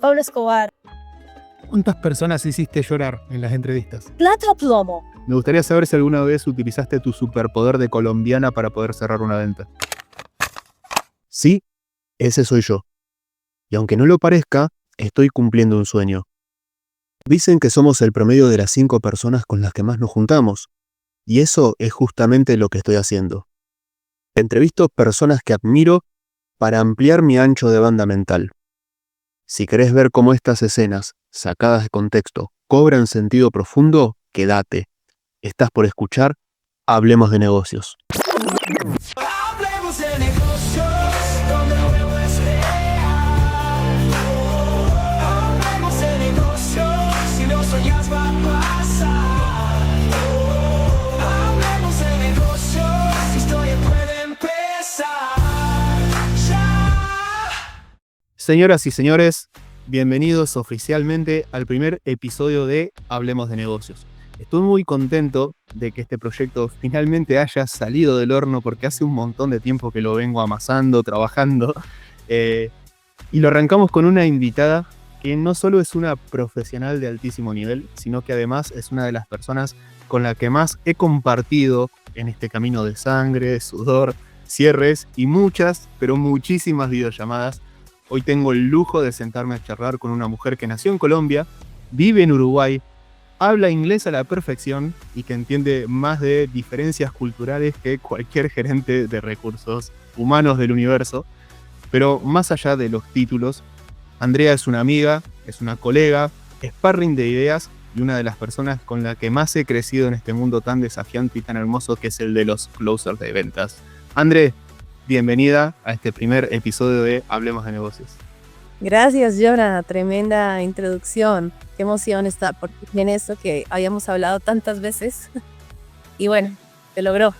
Pablo Escobar. ¿Cuántas personas hiciste llorar en las entrevistas? Plata o plomo. Me gustaría saber si alguna vez utilizaste tu superpoder de colombiana para poder cerrar una venta. Sí, ese soy yo. Y aunque no lo parezca, estoy cumpliendo un sueño. Dicen que somos el promedio de las 5 personas con las que más nos juntamos. Y eso es justamente lo que estoy haciendo. Entrevisto personas que admiro para ampliar mi ancho de banda mental. Si querés ver cómo estas escenas, sacadas de contexto, cobran sentido profundo, quédate. Estás por escuchar Hablemos de Negocios. Hablemos de negocios, donde el juego es real. Hablemos de negocios, si lo soñas va a pasar. Hablemos de negocios, la historia puede empezar ya. Señoras y señores, bienvenidos oficialmente al primer episodio de Hablemos de Negocios. Estoy muy contento de que este proyecto finalmente haya salido del horno porque hace un montón de tiempo que lo vengo amasando, trabajando. Y lo arrancamos con una invitada que no solo es una profesional de altísimo nivel, sino que además es una de las personas con la que más he compartido en este camino de sangre, sudor, cierres y muchas, pero muchísimas videollamadas. Hoy tengo el lujo de sentarme a charlar con una mujer que nació en Colombia, vive en Uruguay, habla inglés a la perfección y que entiende más de diferencias culturales que cualquier gerente de recursos humanos del universo. Pero más allá de los títulos, Andrea es una amiga, es una colega, sparring de ideas y una de las personas con la que más he crecido en este mundo tan desafiante y tan hermoso que es el de los closers de ventas. André, bienvenida a este primer episodio de Hablemos de Negocios. Gracias, Jonah. Tremenda introducción. Qué emoción está por fin en esto que habíamos hablado tantas veces. Y bueno, se logró.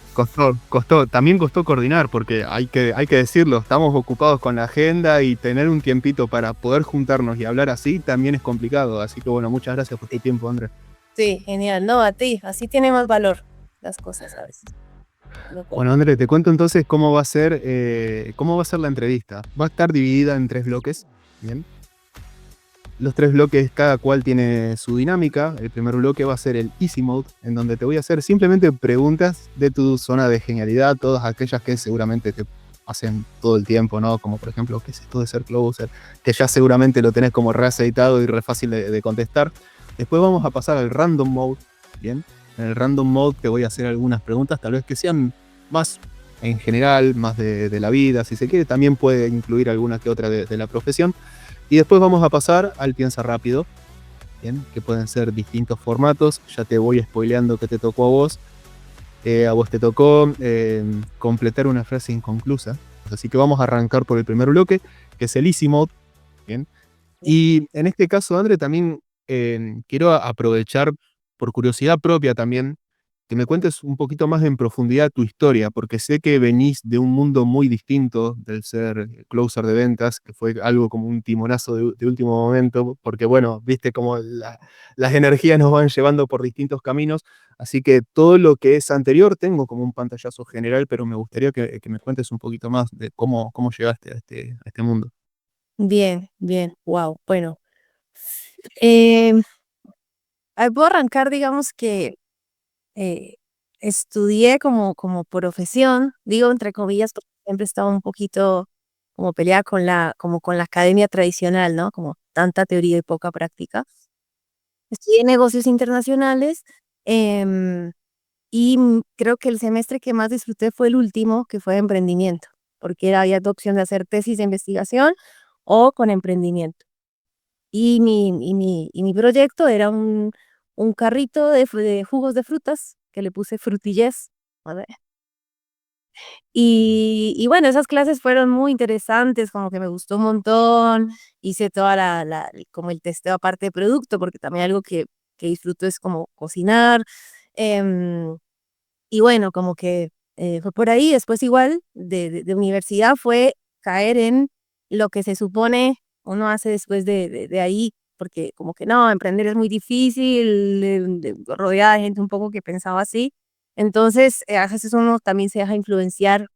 También costó coordinar porque hay que decirlo, estamos ocupados con la agenda y tener un tiempito para poder juntarnos y hablar así también es complicado. Así que bueno, muchas gracias por tu tiempo, André. Sí, genial. No, a ti. Así tiene más valor las cosas a veces. Bueno, André, te cuento entonces cómo va a ser la entrevista. Va a estar dividida en 3 bloques. Bien. Los 3 bloques, cada cual tiene su dinámica. El primer bloque va a ser el Easy Mode, en donde te voy a hacer simplemente preguntas de tu zona de genialidad, todas aquellas que seguramente te hacen todo el tiempo, ¿no? Como por ejemplo, ¿qué es esto de ser closer? Que ya seguramente lo tenés como reaceitado y re fácil de contestar. Después vamos a pasar al Random Mode, ¿bien? En el Random Mode te voy a hacer algunas preguntas, tal vez que sean más en general, más de la vida, si se quiere. También puede incluir alguna que otra de la profesión. Y después vamos a pasar al Piensa Rápido, ¿bien? Que pueden ser distintos formatos. Ya te voy spoileando que te tocó a vos. A vos te tocó completar una frase inconclusa. Así que vamos a arrancar por el primer bloque, que es el Easy Mode, ¿bien? Y en este caso, André, también quiero aprovechar, por curiosidad propia también, que me cuentes un poquito más en profundidad tu historia, porque sé que venís de un mundo muy distinto del ser closer de ventas, que fue algo como un timonazo de último momento, porque bueno, viste cómo las energías nos van llevando por distintos caminos, así que todo lo que es anterior tengo como un pantallazo general, pero me gustaría que me cuentes un poquito más de cómo llegaste a este mundo. Bien, bien. Wow. Bueno, eh, puedo arrancar, digamos que eh, estudié como profesión, digo entre comillas, porque siempre estaba un poquito como peleada con la academia tradicional, ¿no? Como tanta teoría y poca práctica. Estudié negocios internacionales, em, y creo que el semestre que más disfruté fue el último, que fue de emprendimiento, porque había dos opciones de hacer tesis de investigación o con emprendimiento. Y mi proyecto era un carrito de jugos de frutas que le puse Frutillas, ¿vale? Y bueno, esas clases fueron muy interesantes, como que me gustó un montón. Hice toda como el testeo aparte de producto, porque también algo que disfruto es como cocinar. em, y bueno, como que fue por ahí. Después igual de universidad fue caer en lo que se supone uno hace después de ahí, porque como que no, emprender es muy difícil, rodeada de gente un poco que pensaba así. Entonces, a veces uno también se deja influenciar.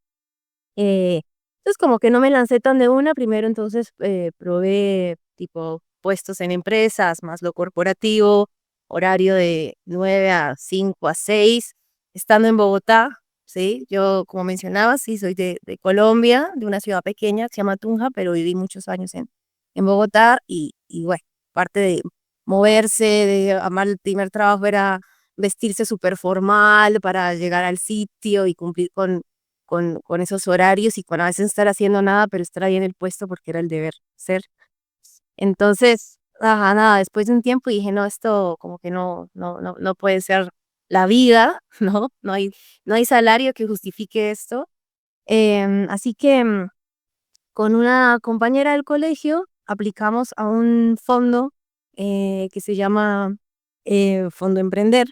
Entonces como que no me lancé tan de una, primero entonces probé tipo puestos en empresas, más lo corporativo, horario de 9 a 5 a 6, estando en Bogotá, ¿sí? Yo, como mencionaba, sí, soy de Colombia, de una ciudad pequeña que se llama Tunja, pero viví muchos años en Bogotá y bueno, parte de moverse, de amar el primer trabajo era vestirse súper formal para llegar al sitio y cumplir con esos horarios y con a veces estar haciendo nada, pero estar ahí en el puesto porque era el deber ser. Entonces, ajá, nada, después de un tiempo dije, no, esto como que no puede ser la vida, ¿no? No hay salario que justifique esto. Así que con una compañera del colegio aplicamos a un fondo que se llama Fondo Emprender.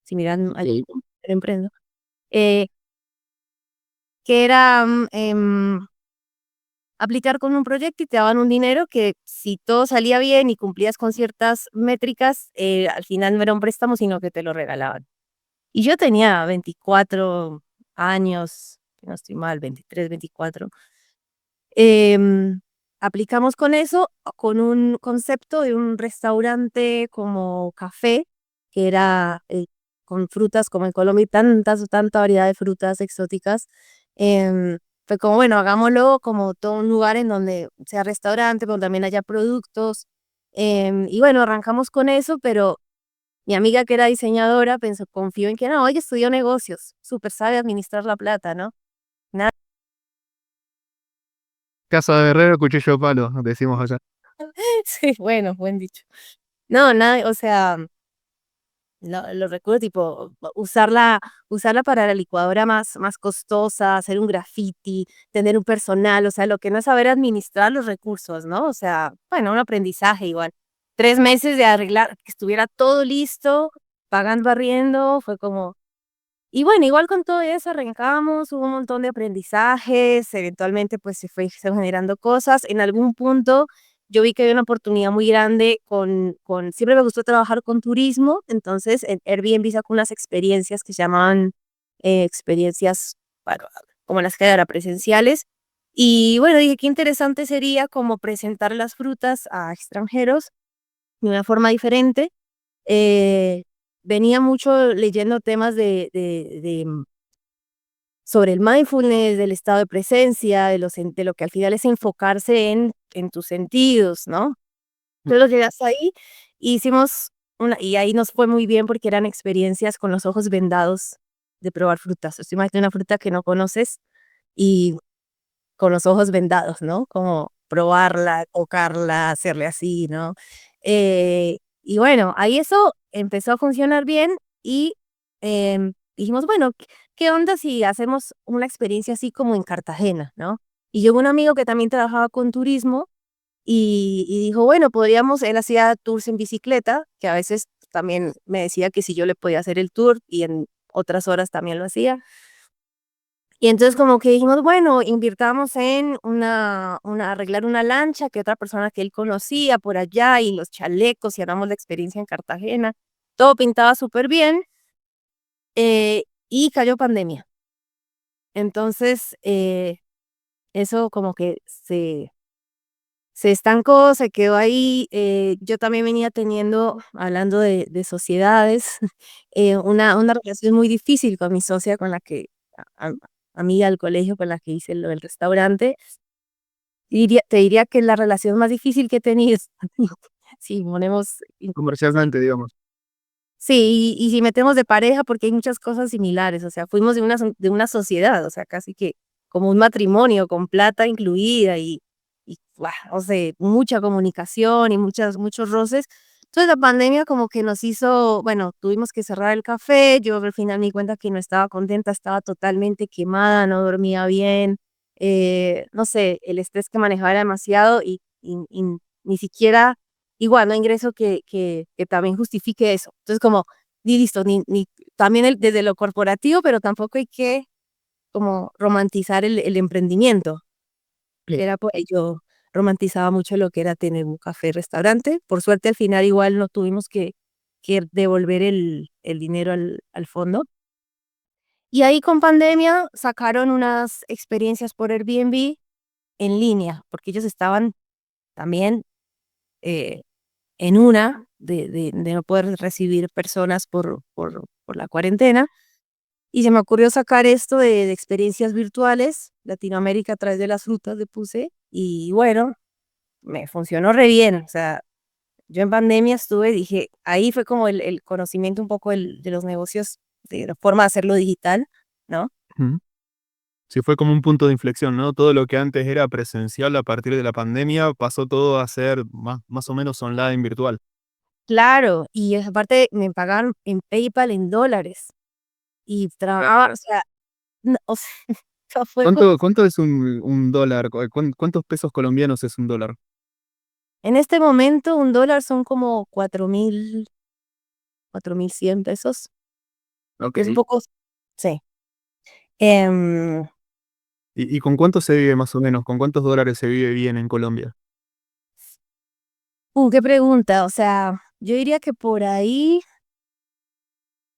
Si miran allí, Emprendo. eh, que era aplicar con un proyecto y te daban un dinero que si todo salía bien y cumplías con ciertas métricas, al final no era un préstamo, sino que te lo regalaban. Y yo tenía 24 años, si no estoy mal, 23, 24. Em, Aplicamos con eso, con un concepto de un restaurante como café, que era con frutas como en Colombia, y tanta variedad de frutas exóticas. Fue como, bueno, hagámoslo como todo un lugar en donde sea restaurante, pero también haya productos. Y bueno, arrancamos con eso, pero mi amiga que era diseñadora pensó, confió en que no, ella estudió negocios, súper sabe administrar la plata, ¿no? Casa de herrero, cuchillo de palo, decimos allá. Sí, bueno, buen dicho. No, nada, o sea, lo recuerdo, tipo, usarla para la licuadora más costosa, hacer un graffiti, tener un personal, o sea, lo que no es saber administrar los recursos, ¿no? O sea, bueno, un aprendizaje igual. 3 meses de arreglar, que estuviera todo listo, pagando, barriendo, fue como... Y bueno, igual con todo eso arrancamos, hubo un montón de aprendizajes, eventualmente pues se fueron generando cosas. En algún punto yo vi que había una oportunidad muy grande siempre me gustó trabajar con turismo, entonces en Airbnb sacó unas experiencias que se llamaban experiencias, bueno, como las que eran presenciales. Y bueno, dije qué interesante sería como presentar las frutas a extranjeros de una forma diferente. eh, Venía mucho leyendo temas sobre el mindfulness, del estado de presencia, de lo que al final es enfocarse en tus sentidos, ¿no? Entonces llegas ahí, hicimos y ahí nos fue muy bien porque eran experiencias con los ojos vendados de probar frutas. O sea, imagínate una fruta que no conoces y con los ojos vendados, ¿no? Como probarla, tocarla, hacerle así, ¿no? Y bueno, ahí eso empezó a funcionar bien y dijimos, bueno, ¿qué onda si hacemos una experiencia así como en Cartagena, ¿no? Y llegó un amigo que también trabajaba con turismo y dijo, bueno, él hacía tours en bicicleta, que a veces también me decía que si yo le podía hacer el tour y en otras horas también lo hacía. Y entonces como que dijimos, bueno, invirtamos en arreglar una lancha que otra persona que él conocía por allá y los chalecos y hagamos la experiencia en Cartagena. Todo pintaba súper bien y cayó pandemia. Entonces eso como que se estancó, se quedó ahí. Yo también venía teniendo, hablando de sociedades, una relación muy difícil con mi socia, con la que, a- a- amiga del colegio, con la que hice lo del restaurante. Te diría que es la relación más difícil que he tenido. Si ponemos, Comercialmente, digamos. sí, y si metemos de pareja, porque hay muchas cosas similares, o sea, fuimos de una sociedad, o sea, casi que como un matrimonio con plata incluida y ¡guau! O sea, mucha comunicación y muchos roces. Entonces la pandemia como que nos hizo, bueno, tuvimos que cerrar el café, yo al final me di cuenta que no estaba contenta, estaba totalmente quemada, no dormía bien, no sé, el estrés que manejaba era demasiado y ni siquiera igual, no hay ingreso que también justifique eso. Entonces, como, di listo, también desde lo corporativo, pero tampoco hay que como romantizar el emprendimiento. Sí. Era yo romantizaba mucho lo que era tener un café restaurante. Por suerte, al final igual no tuvimos que devolver el dinero al fondo. Y ahí con pandemia sacaron unas experiencias por Airbnb en línea, porque ellos estaban también eh, en una de no poder recibir personas por la cuarentena. Y se me ocurrió sacar esto de experiencias virtuales, Latinoamérica a través de las frutas le puse, y bueno, me funcionó re bien. O sea, yo en pandemia estuve, dije, ahí fue como el conocimiento un poco de los negocios, de la forma de hacerlo digital, ¿no? Ujú. Sí, fue como un punto de inflexión, ¿no? Todo lo que antes era presencial a partir de la pandemia pasó todo a ser más o menos online, virtual. Claro, y aparte me pagaron en PayPal en dólares y trabajaba, o sea, no, o sea, no fue como ¿Cuánto es un dólar? ¿Cuántos pesos colombianos es un dólar? en este momento un dólar son como 4.100 pesos, Ok. es un poco, sí. Em, ¿Y con cuánto se vive más o menos? ¿Con cuántos dólares se vive bien en Colombia? qué pregunta, o sea, yo diría que por ahí,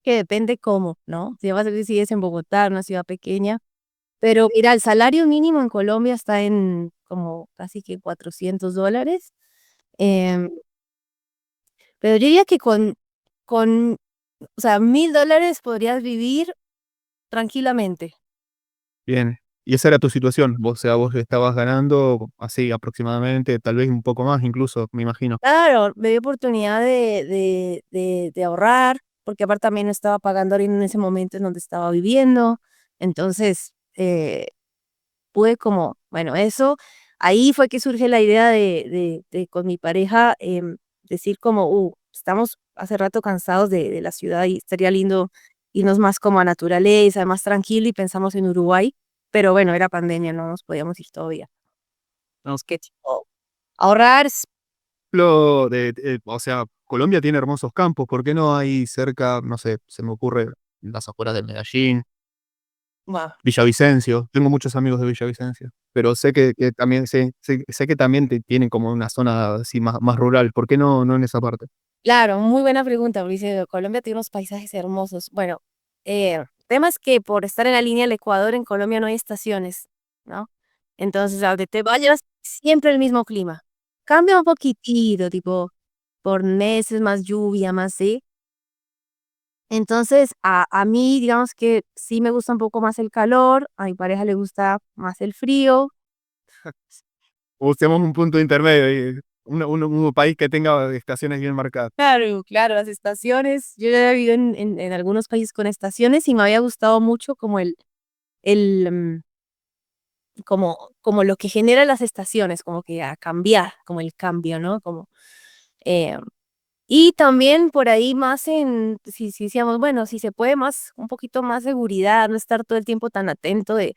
que depende cómo, ¿no? Si vas a decir si es en Bogotá, una ciudad pequeña, pero mira, el salario mínimo en Colombia está en como casi que $400, em, pero yo diría que con, o sea, $1.000 podrías vivir tranquilamente. Bien. ¿Y esa era tu situación? O sea, vos estabas ganando así aproximadamente, tal vez un poco más incluso, me imagino. Claro, me dio oportunidad de ahorrar, porque aparte también no estaba pagando arriendo en ese momento en donde estaba viviendo. Entonces, pude como, bueno, eso, ahí fue que surge la idea de con mi pareja, decir como, estamos hace rato cansados de la ciudad y estaría lindo irnos más como a naturaleza, más tranquilo y pensamos en Uruguay, pero bueno, era pandemia, no nos podíamos ir todavía. Tenemos que tipo, ahorrar. O sea, Colombia tiene hermosos campos, ¿por qué no hay cerca, no sé, se me ocurre las afueras de Medellín, Bueno, Villavicencio? Tengo muchos amigos de Villavicencio, pero sé que también, sé que también tienen como una zona así más rural, ¿por qué no en esa parte? claro, muy buena pregunta, Mauricio. Colombia tiene unos paisajes hermosos. Bueno, tema es que por estar en la línea del Ecuador, en Colombia no hay estaciones, ¿no? Entonces, a donde te vayas, siempre el mismo clima. Cambia un poquitito, tipo, por meses, más lluvia, más sí. Entonces, a mí, digamos que sí me gusta un poco más el calor, a mi pareja le gusta más el frío. Busquemos un punto intermedio, y un país que tenga estaciones bien marcadas. Claro, claro, las estaciones. Yo ya he vivido en algunos países con estaciones y me había gustado mucho como el, como lo que genera las estaciones, como que a cambiar, como el cambio, ¿no? Como, eh, y también por ahí más si decíamos, bueno, si se puede más, un poquito más seguridad, no estar todo el tiempo tan atento de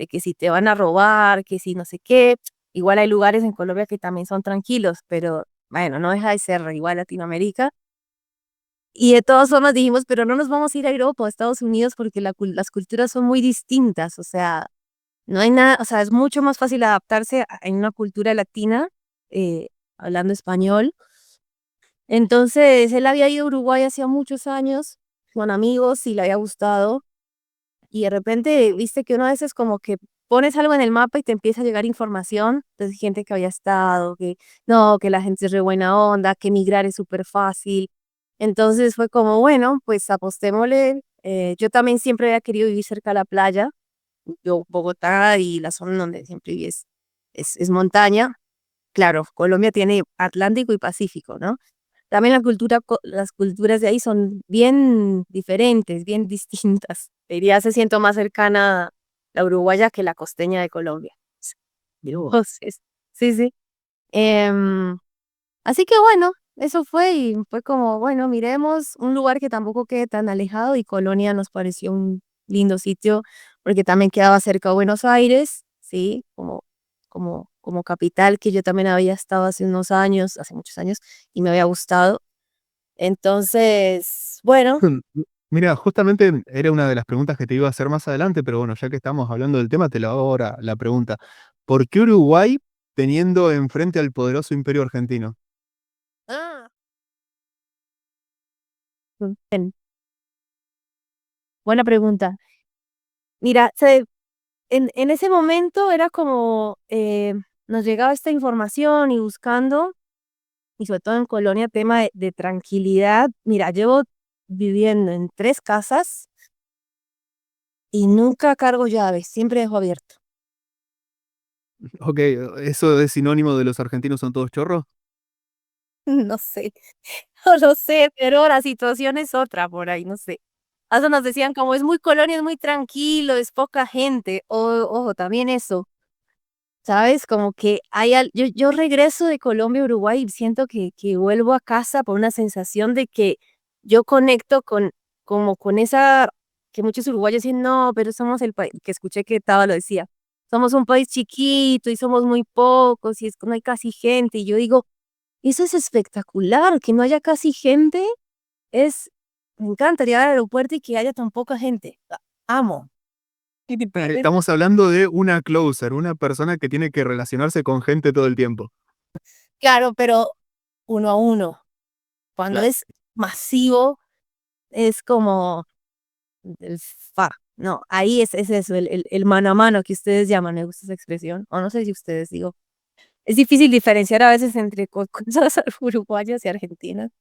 que si te van a robar, que si no sé qué. Igual hay lugares en Colombia que también son tranquilos, pero bueno, no deja de ser igual Latinoamérica. Y de todas formas dijimos, pero no nos vamos a ir a Europa o a Estados Unidos porque las culturas son muy distintas, o sea, no hay nada, o sea, es mucho más fácil adaptarse en una cultura latina, hablando español. Entonces, él había ido a Uruguay hacía muchos años con amigos y le había gustado. Y de repente, viste que una vez es como que pones algo en el mapa y te empieza a llegar información de gente que había estado, que no, que la gente es re buena onda, que migrar es súper fácil. Entonces fue como, bueno, pues apostémosle. Yo también siempre había querido vivir cerca de la playa. Yo, Bogotá y la zona en donde siempre viví es montaña. Claro, Colombia tiene Atlántico y Pacífico, ¿no? También las culturas de ahí son bien diferentes, bien distintas. Diría, se siento más cercana la uruguaya que la costeña de Colombia. Entonces, sí, sí. Em, Así que bueno, eso fue y fue como, bueno, miremos un lugar que tampoco quede tan alejado y Colonia nos pareció un lindo sitio porque también quedaba cerca de Buenos Aires, sí, como capital que yo también había estado hace unos años, hace muchos años y me había gustado. Entonces, bueno, Mira, justamente era una de las preguntas que te iba a hacer más adelante, pero bueno, ya que estamos hablando del tema, te lo hago ahora la pregunta. ¿Por qué Uruguay teniendo enfrente al poderoso imperio argentino? ah, bien, buena pregunta. Mira, en ese momento era como nos llegaba esta información y buscando. y sobre todo en Colonia, tema de tranquilidad. Mira, llevo viviendo en 3 casas y nunca cargo llaves, siempre dejo abierto. Ok, ¿eso es sinónimo de los argentinos son todos chorros? No sé, no lo sé, pero la situación es otra por ahí, no sé. A eso nos decían como es muy Colonia, es muy tranquilo, es poca gente. Ojo, también eso, ¿sabes? Como que yo regreso de Colombia a Uruguay y siento que vuelvo a casa por una sensación de que yo conecto como con esa que muchos uruguayos dicen: "No, pero somos el país", que escuché que Taba lo decía, "somos un país chiquito y somos muy pocos y no hay casi gente", y yo digo: "Eso es espectacular, que no haya casi gente, es me encanta llegar al aeropuerto y que haya tan poca gente, amo". Estamos hablando de una closer, una persona que tiene que relacionarse con gente todo el tiempo. Claro, pero uno a uno. Cuando Claro. es masivo, es como el no, ahí es eso, el mano a mano que ustedes llaman, me gusta esa expresión, o no sé si ustedes digo, es difícil diferenciar a veces entre cosas uruguayas y argentinas.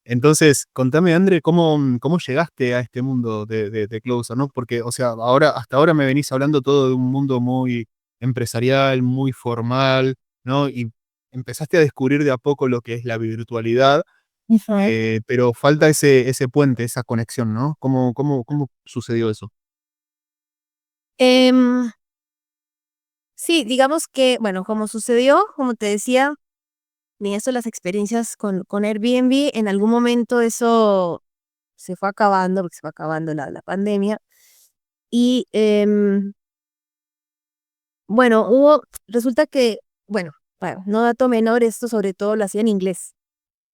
Entonces, contame, André, ¿cómo llegaste a este mundo de Closer, ¿no? Porque, o sea, hasta ahora me venís hablando todo de un mundo muy empresarial, muy formal, ¿no? Y empezaste a descubrir de a poco lo que es la virtualidad, Ujú. pero falta ese puente, esa conexión, ¿no? ¿Cómo sucedió eso? Em, sí, digamos que, bueno, como sucedió, como te decía, ni eso, las experiencias con Airbnb, en algún momento eso se fue acabando, porque se fue acabando la pandemia. Y bueno, resulta que, bueno, no dato menor, esto sobre todo lo hacía en inglés.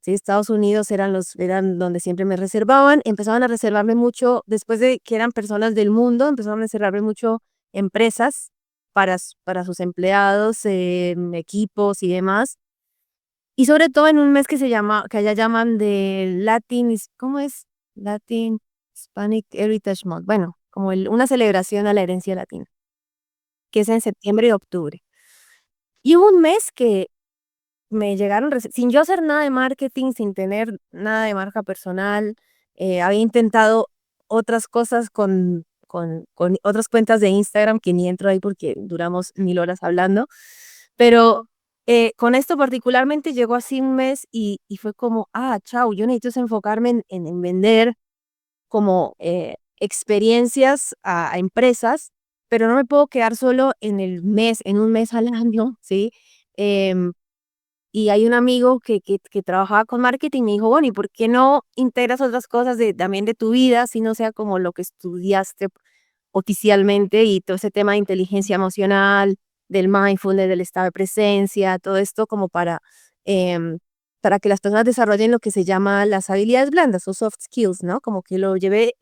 Sí, Estados Unidos eran donde siempre me reservaban, empezaban a reservarme mucho, después de que eran personas del mundo, empezaron a reservarme mucho empresas para sus empleados, equipos y demás. Y sobre todo en un mes que allá llaman de ¿cómo es? Latin Hispanic Heritage Month. Bueno, como una celebración a la herencia latina, que es en septiembre y octubre. Y hubo un mes que me llegaron sin yo hacer nada de marketing, sin tener nada de marca personal, había intentado otras cosas con otras cuentas de Instagram, que ni entro ahí porque duramos 1000 horas hablando, pero, con esto particularmente llegó así un mes y fue como: "Ah, chao, yo necesito es enfocarme en vender como, experiencias a empresas, pero no me puedo quedar solo en un mes al año", ¿sí? Em y hay un amigo que trabajaba con marketing, me dijo: "Bueno, ¿y por qué no integras otras cosas también de tu vida, así no sea como lo que estudiaste oficialmente?". Y todo ese tema de inteligencia emocional, del mindfulness, del estado de presencia, todo esto como para que las personas desarrollen lo que se llama las habilidades blandas o soft skills, ¿no? Como que lo llevé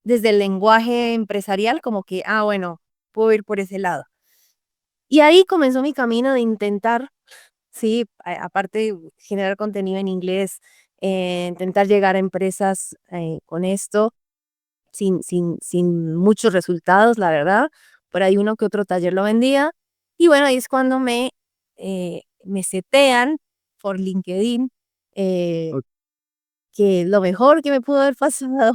desde el lenguaje empresarial, como que, bueno, puedo ir por ese lado. Y ahí comenzó mi camino de intentar. Sí, aparte generar contenido en inglés, intentar llegar a empresas, con esto, sin muchos resultados, la verdad. Por ahí uno que otro taller lo vendía. Y bueno, ahí es cuando me setean por LinkedIn, eh, que lo mejor que me pudo haber pasado,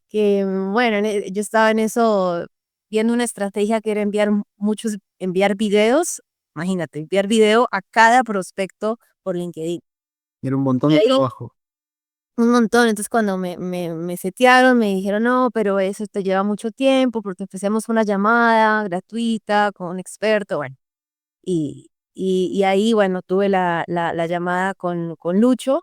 que bueno, yo estaba en eso viendo una estrategia que era enviar videos, imagínate, enviar video a cada prospecto por LinkedIn. Era un montón de Pero trabajo. un montón, entonces cuando me setearon, me dijeron: "No, pero eso te lleva mucho tiempo, porque ofrecemos una llamada gratuita con un experto", bueno, y ahí, bueno, tuve la llamada con Lucho,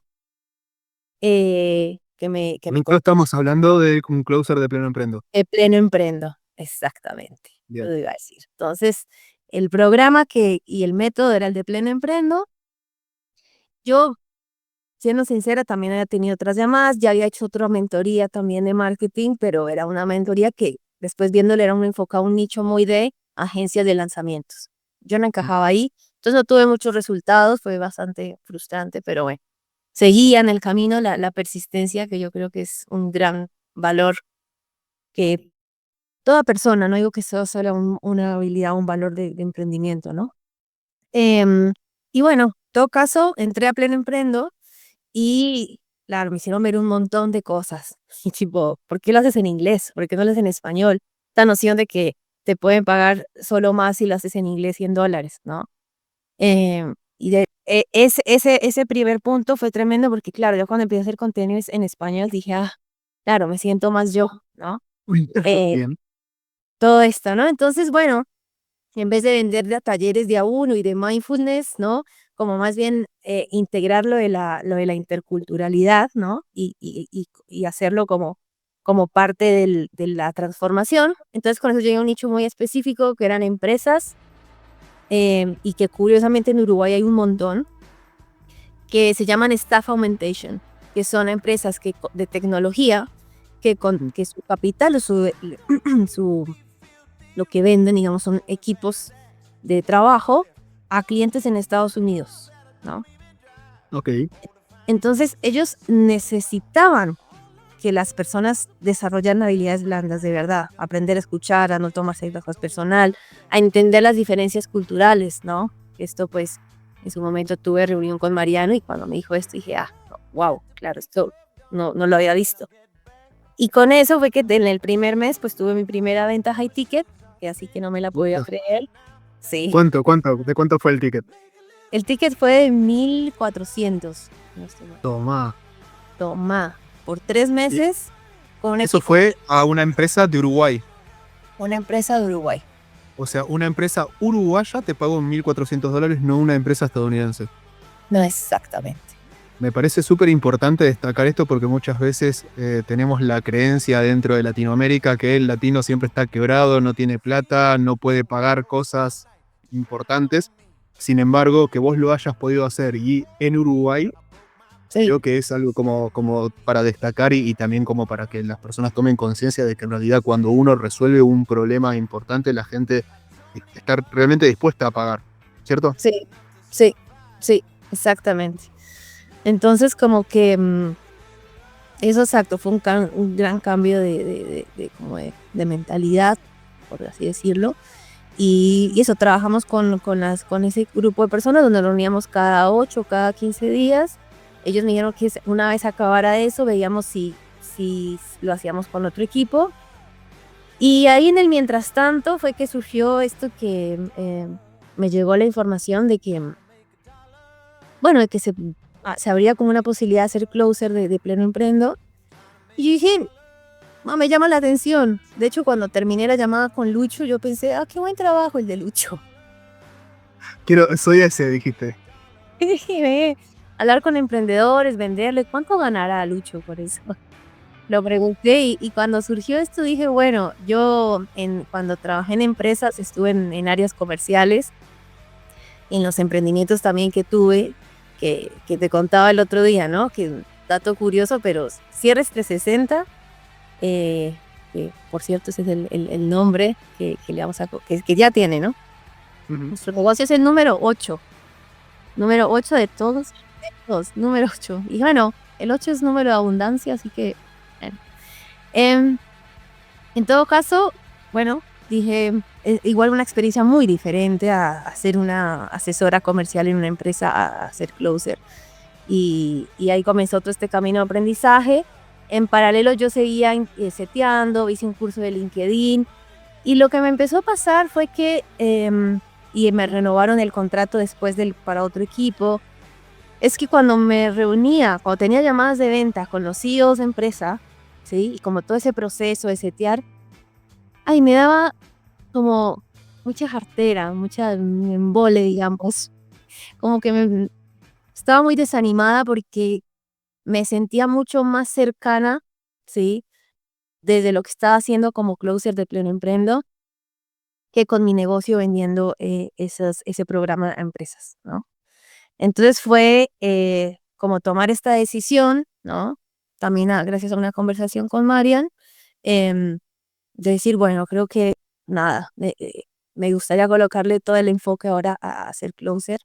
que me Nosotros estamos hablando de un closer de pleno emprendo. de Pleno Emprendo, exactamente, Bien. lo iba a decir. Entonces, el programa y el método era el de Pleno Emprendo. Yo, siendo sincera, también había tenido otras llamadas, ya había hecho otra mentoría también de marketing, pero era una mentoría que después viéndole era un enfocado a un nicho muy de agencias de lanzamientos. Yo no encajaba ahí, entonces no tuve muchos resultados, fue bastante frustrante, pero bueno, seguía en el camino la persistencia, que yo creo que es un gran valor que toda persona, no digo que sea solo una habilidad, un valor de emprendimiento, ¿no? Em, y bueno, todo caso, entré a Pleno Emprendo y, claro, me hicieron ver un montón de cosas. Y tipo, ¿por qué lo haces en inglés? ¿Por qué no lo haces en español? Esta noción de que te pueden pagar solo más si lo haces en inglés $100, ¿no? Ese primer punto fue tremendo porque, claro, yo cuando empecé a hacer contenidos en español dije, claro, me siento más yo, ¿no? Uy, Eh, bien. todo esto, ¿no? Entonces, bueno, en vez de vender de talleres de a uno y de mindfulness, ¿no? Como más bien integrar lo de la interculturalidad, ¿no? Y hacerlo como parte de la transformación. Entonces, con eso llegué a un nicho muy específico que eran empresas y que curiosamente en Uruguay hay un montón que se llaman Staff Augmentation, que son empresas de tecnología que su capital o lo que venden, digamos, son equipos de trabajo a clientes en Estados Unidos, ¿no? Ok. Entonces, ellos necesitaban que las personas desarrollaran habilidades blandas de verdad, aprender a escuchar, a no tomarse las cosas personal, a entender las diferencias culturales, ¿no? Esto, pues, en su momento tuve reunión con Mariano y cuando me dijo esto dije, wow, claro, esto no lo había visto. Y con eso fue que en el primer mes, pues, tuve mi primera venta high ticket, que así que no me la podía creer. Sí. ¿De cuánto fue el ticket? El ticket fue de 1.400. No estoy mal. Toma. Toma, por 3 Y meses con un eso equipo, fue a una empresa de Uruguay. una empresa de Uruguay. O sea, una empresa uruguaya te pagó $1.400, no una empresa estadounidense. No exactamente. Me parece súper importante destacar esto porque muchas veces tenemos la creencia dentro de Latinoamérica que el latino siempre está quebrado, no tiene plata, no puede pagar cosas importantes. Sin embargo, que vos lo hayas podido hacer y en Uruguay, Sí, creo que es algo como para destacar y también como para que las personas tomen conciencia de que en realidad cuando uno resuelve un problema importante, la gente está realmente dispuesta a pagar, ¿cierto? sí, sí, sí, exactamente. Entonces, como que eso exacto, fue un gran cambio como de mentalidad, por así decirlo. Y eso, trabajamos con ese grupo de personas donde nos reuníamos cada 8, cada 15 días. Ellos me dijeron que una vez acabara eso, veíamos si lo hacíamos con otro equipo. Y ahí en el mientras tanto fue que surgió esto que me llegó la información de que, bueno, de que se abría como una posibilidad de hacer closer de Pleno Emprendo. Y yo dije, me llama la atención. De hecho, cuando terminé la llamada con Lucho, yo pensé, qué buen trabajo el de Lucho. Soy ese, dijiste. Y dije, hablar con emprendedores, venderle, ¿cuánto ganará Lucho por eso? Lo pregunté y cuando surgió esto dije, bueno, yo cuando trabajé en empresas estuve en áreas comerciales, en los emprendimientos también que tuve, que te contaba el otro día, ¿no? Que dato curioso, pero Cierres 360, que por cierto ese es el nombre que le vamos a, que ya tiene, ¿no? Nuestro negocio es el número 8 de todos, número 8. Y bueno, el 8 es número de abundancia, así que, bueno. En todo caso, bueno, dije, igual una experiencia muy diferente a ser una asesora comercial en una empresa a ser closer. Y ahí comenzó todo este camino de aprendizaje. En paralelo yo seguía seteando, hice un curso de LinkedIn. Y lo que me empezó a pasar fue que, y me renovaron el contrato después para otro equipo, es que cuando me reunía, cuando tenía llamadas de venta con los CEOs de empresa, ¿sí? Y como todo ese proceso de setear, me daba como mucha jartera, mucha embole, digamos. Como que estaba muy desanimada porque me sentía mucho más cercana, ¿sí? Desde lo que estaba haciendo como closer de Pleno Emprendo, que con mi negocio vendiendo ese programa a empresas, ¿no? Entonces fue como tomar esta decisión, ¿no? También gracias a una conversación con Marian, em, de decir, bueno, creo que nada, me gustaría colocarle todo el enfoque ahora a hacer closer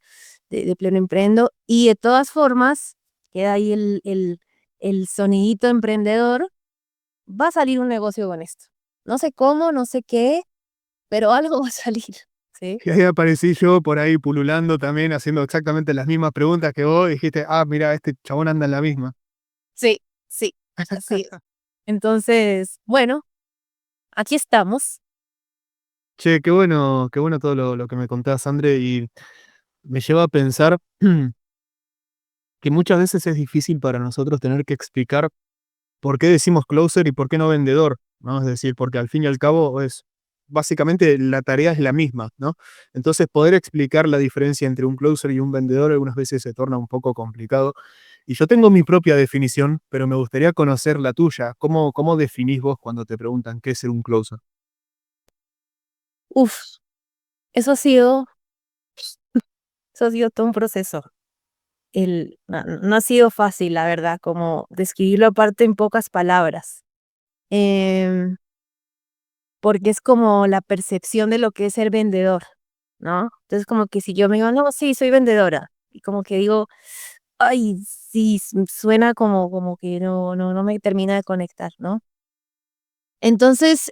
de Pleno Emprendo. Y de todas formas, queda ahí el sonidito emprendedor, va a salir un negocio con esto. No sé cómo, no sé qué, pero algo va a salir, ¿sí? Y ahí aparecí yo por ahí pululando también, haciendo exactamente las mismas preguntas que vos, y dijiste, ah, mira, este chabón anda en la misma. Sí, sí, así es. Entonces, bueno, aquí estamos. Che, qué bueno todo lo que me contás, André, y me lleva a pensar que muchas veces es difícil para nosotros tener que explicar por qué decimos closer y por qué no vendedor, ¿no? Es decir, porque al fin y al cabo es básicamente la tarea es la misma, ¿no? Entonces, poder explicar la diferencia entre un closer y un vendedor algunas veces se torna un poco complicado. Y yo tengo mi propia definición, pero me gustaría conocer la tuya. ¿Cómo definís vos cuando te preguntan qué es ser un closer? Uf, eso ha sido, eso ha sido todo un proceso. No ha sido fácil, la verdad, como describirlo aparte en pocas palabras. Em, Porque es como la percepción de lo que es ser vendedor, ¿no? Entonces, como que si yo me digo, no, sí, soy vendedora, y como que digo, ay, sí, suena como que no me termina de conectar, ¿no? Entonces,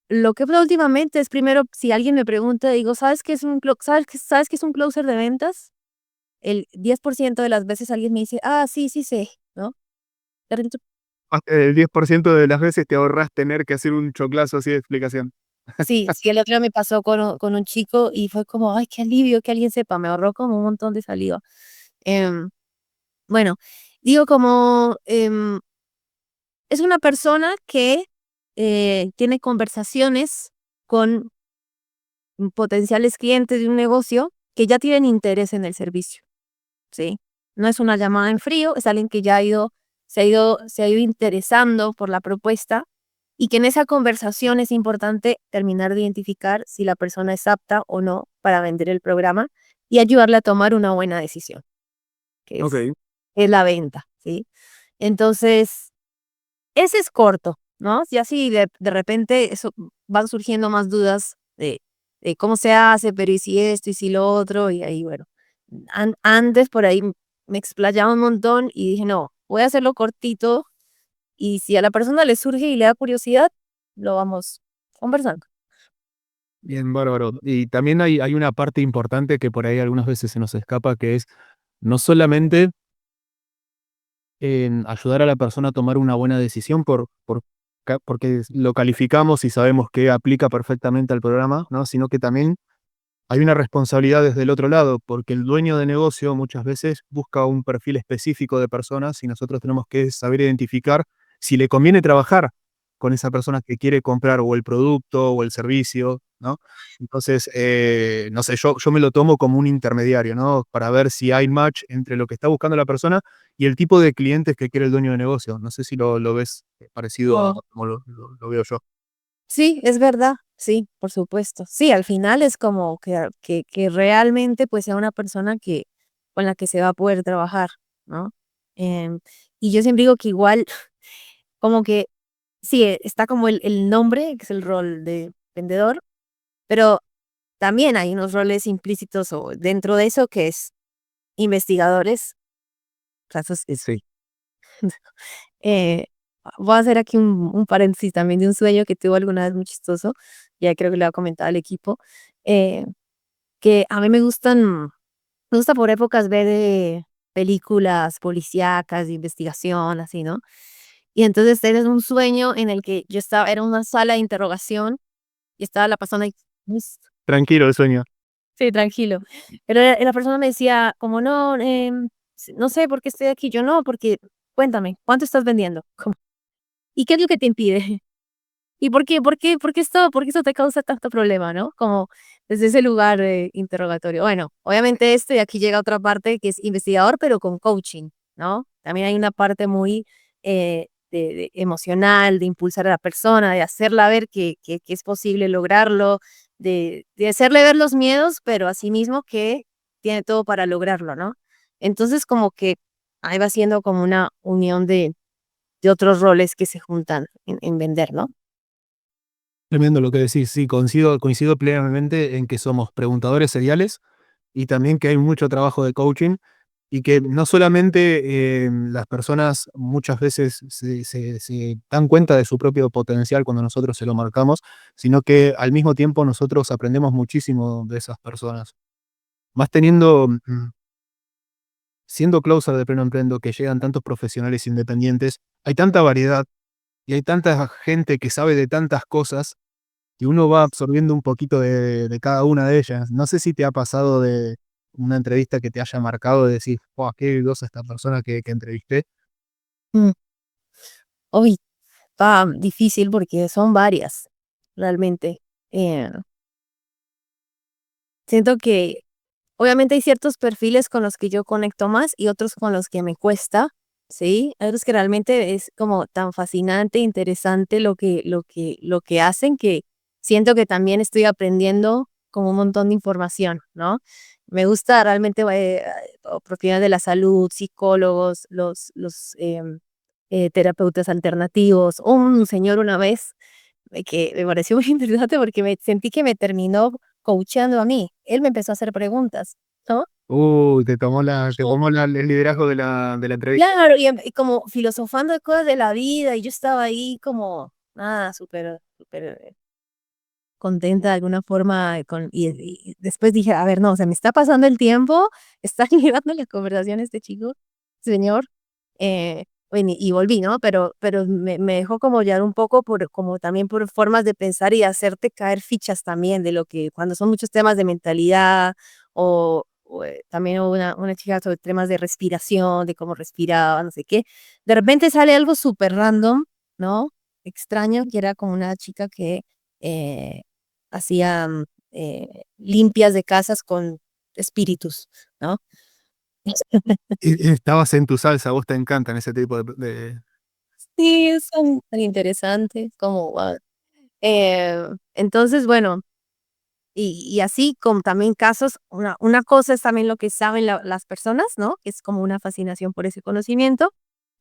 lo que he hecho últimamente es primero, si alguien me pregunta, digo, ¿sabes qué es sabes qué es un closer de ventas? El 10% de las veces alguien me dice, ah, sí, sí sé, ¿no? De repente, El 10% de las veces te ahorras tener que hacer un choclazo así de explicación. sí, sí, el otro día me pasó con un chico y fue como, ay, qué alivio que alguien sepa, me ahorró como un montón de saliva. Em, bueno, digo como, es una persona que tiene conversaciones con potenciales clientes de un negocio que ya tienen interés en el servicio, ¿sí? No es una llamada en frío, es alguien que ya se ha ido interesando por la propuesta y que en esa conversación es importante terminar de identificar si la persona es apta o no para vender el programa y ayudarle a tomar una buena decisión, que es, Ok. es la venta, ¿sí? Entonces, ese es corto, ¿no? Y así de repente eso van surgiendo más dudas de cómo se hace, pero y si esto, y si lo otro, y ahí, bueno, antes por ahí me explayaba un montón y dije, no, voy a hacerlo cortito y si a la persona le surge y le da curiosidad, lo vamos conversando. Bien, bárbaro. Y también hay una parte importante que por ahí algunas veces se nos escapa, que es no solamente en ayudar a la persona a tomar una buena decisión porque lo calificamos y sabemos que aplica perfectamente al programa, ¿no? Sino que también hay una responsabilidad desde el otro lado, porque el dueño de negocio muchas veces busca un perfil específico de personas y nosotros tenemos que saber identificar si le conviene trabajar con esa persona que quiere comprar o el producto o el servicio, ¿no? Entonces, no sé, yo me lo tomo como un intermediario, ¿no? Para ver si hay match entre lo que está buscando la persona y el tipo de clientes que quiere el dueño de negocio. No sé si lo ves parecido a Oh. como lo veo yo. Sí, es verdad, sí, por supuesto. Sí, al final es como que realmente pues sea una persona con la que se va a poder trabajar, ¿no? Em, y yo siempre digo que igual, como que sí, está como el nombre, que es el rol de vendedor, pero también hay unos roles implícitos o dentro de eso que es investigadores. O sea, Sí. eh, voy a hacer aquí un paréntesis también de un sueño que tuve alguna vez muy chistoso, ya creo que le había comentado al equipo, eh, que a mí me gusta por épocas ver películas policíacas de investigación, así, ¿no? Y entonces era un sueño en el que yo estaba, era una sala de interrogación y estaba la persona ahí, Tranquilo el sueño. sí, tranquilo. Pero la persona me decía como: "No, no sé por qué estoy aquí". Yo: "No, porque cuéntame, ¿cuánto estás vendiendo?". Como: "¿Y qué es lo que te impide? ¿Y por qué esto te causa tanto problema?", ¿no? Como desde ese lugar, interrogatorio. Bueno, obviamente esto, y aquí llega otra parte que es investigador, pero con coaching, ¿no? También hay una parte muy, de emocional, de impulsar a la persona, de hacerla ver que es posible lograrlo, de hacerle ver los miedos, pero asimismo que tiene todo para lograrlo, ¿no? Entonces, como que ahí va siendo como una unión de otros roles que se juntan en vender, ¿no? Tremendo lo que decís, sí, coincido plenamente en que somos preguntadores seriales y también que hay mucho trabajo de coaching. y que no solamente las personas muchas veces se dan cuenta de su propio potencial cuando nosotros se lo marcamos, sino que al mismo tiempo nosotros aprendemos muchísimo de esas personas. Más teniendo, siendo closer de Pleno Emprendo, que llegan tantos profesionales independientes, hay tanta variedad y hay tanta gente que sabe de tantas cosas y uno va absorbiendo un poquito de cada una de ellas. No sé si te ha pasado de una entrevista que te haya marcado de decir, "Buah, qué dudosa esta persona que entrevisté". Mm. Uy, está difícil porque son varias, realmente. Eh, Siento que obviamente hay ciertos perfiles con los que yo conecto más y otros con los que me cuesta, ¿sí? Hay otros que realmente es como tan fascinante, interesante lo que hacen que siento que también estoy aprendiendo como un montón de información, ¿no? Me gusta realmente propiedades de la salud, psicólogos, terapeutas alternativos. Un señor una vez que me pareció muy interesante porque me sentí que me terminó coacheando a mí. Él me empezó a hacer preguntas, ¿no? Te tomó el liderazgo de la entrevista. Claro, y como filosofando de cosas de la vida, y yo estaba ahí como, súper, súper contenta de alguna forma, y después dije, a ver, no, se me está pasando el tiempo, está llevando la conversación este chico, señor, bueno, y volví, ¿no? Pero me dejó como ya un poco como también por formas de pensar y hacerte caer fichas también de lo que, cuando son muchos temas de mentalidad, también hubo una chica sobre temas de respiración, de cómo respiraba, no sé qué, de repente sale algo súper random, ¿no? Extraño, que era como una chica que eh, hacían limpias de casas con espíritus, ¿no? Estabas en tu salsa, a vos te encantan ese tipo Sí, son tan interesantes como, entonces, bueno, y así como también casos, una cosa es también lo que saben las personas, ¿no? Que es como una fascinación por ese conocimiento.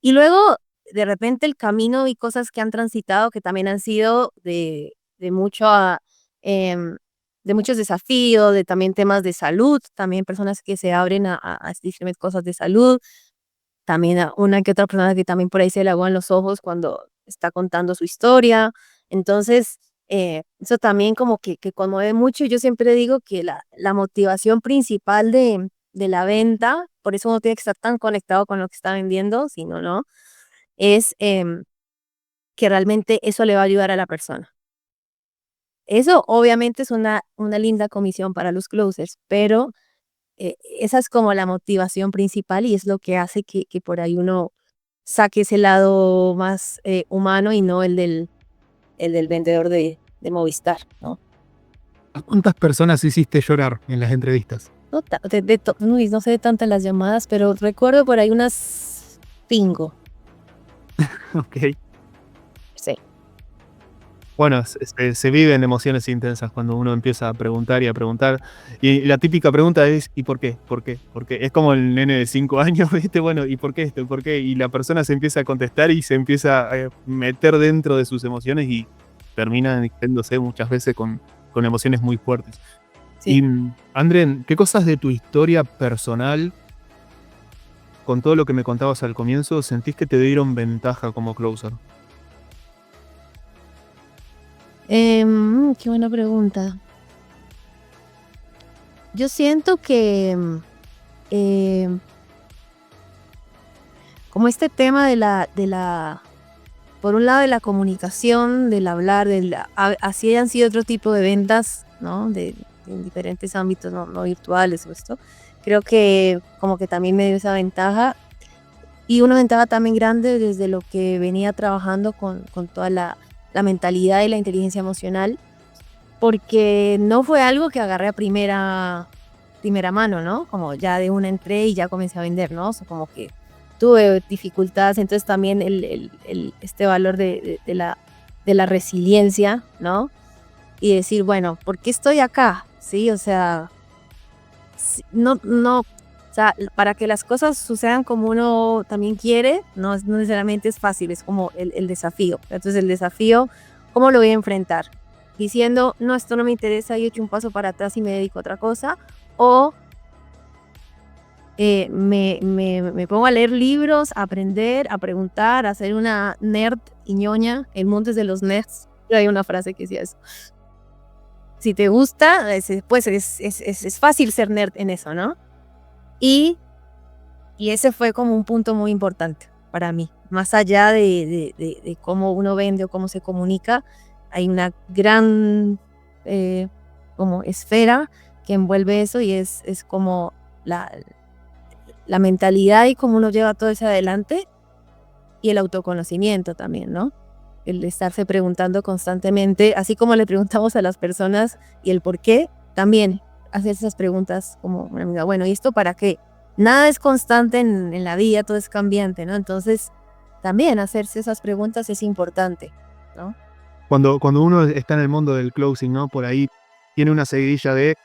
Y luego, de repente, el camino y cosas que han transitado que también han sido de mucho, em, de muchos desafíos, de también temas de salud, también personas que se abren a decirme cosas de salud, también a una que otra persona que también por ahí se le aguan los ojos cuando está contando su historia. Entonces, eso también como que conmueve mucho. Yo siempre digo que la motivación principal de la venta, por eso uno tiene que estar tan conectado con lo que está vendiendo, si no, no, es que realmente eso le va a ayudar a la persona. Eso obviamente es una linda comisión para los closers, pero esa es como la motivación principal y es lo que hace que por ahí uno saque ese lado más humano y no el del vendedor de Movistar, ¿no? ¿A cuántas personas hiciste llorar en las entrevistas? No, uy, no sé de tantas las llamadas, pero recuerdo por ahí unas 5. Ok. Sí. Bueno, se viven emociones intensas cuando uno empieza a preguntar y a preguntar. Y la típica pregunta es, ¿y por qué? ¿Por qué? ¿Por qué? Es como el nene de 5 años, ¿viste? Bueno, ¿y por qué esto? ¿Por qué? Y la persona se empieza a contestar y se empieza a meter dentro de sus emociones y termina yéndose muchas veces con emociones muy fuertes. Sí. Y, Andren, ¿qué cosas de tu historia personal, con todo lo que me contabas al comienzo, sentís que te dieron ventaja como closer? Qué buena pregunta. Yo siento que em, como este tema por un lado de la comunicación, del hablar, así hayan sido otro tipo de ventas, ¿no? En diferentes ámbitos, no virtuales o esto. Creo que como que también me dio esa ventaja y una ventaja también grande desde lo que venía trabajando con toda la mentalidad y la inteligencia emocional, porque no fue algo que agarré a primera mano, ¿no? Como ya de una entré y ya comencé a vender, ¿no? O sea, como que tuve dificultades, entonces también este valor de la resiliencia, ¿no? Y decir, bueno, ¿por qué estoy acá? Sí, o sea, no, o sea, para que las cosas sucedan como uno también quiere, no necesariamente es fácil, es como el desafío. Entonces el desafío, ¿cómo lo voy a enfrentar? Diciendo, no, esto no me interesa y he hecho un paso para atrás y me dedico a otra cosa, o me pongo a leer libros, a aprender, a preguntar, a ser una nerd y ñoña. El mundo es de los nerds. Hay una frase que decía eso. Si te gusta, pues es fácil ser nerd en eso, ¿no? Y ese fue como un punto muy importante para mí. Más allá de cómo uno vende o cómo se comunica, hay una gran como esfera que envuelve eso y es como la mentalidad y cómo uno lleva todo eso adelante y el autoconocimiento también, ¿no? El estarse preguntando constantemente, así como le preguntamos a las personas y el por qué, también hacer esas preguntas como una amiga, bueno, ¿y esto para qué? Nada es constante en la vida, todo es cambiante, ¿no? Entonces, también hacerse esas preguntas es importante, ¿no? Cuando uno está en el mundo del closing, ¿no? Por ahí tiene una seguidilla de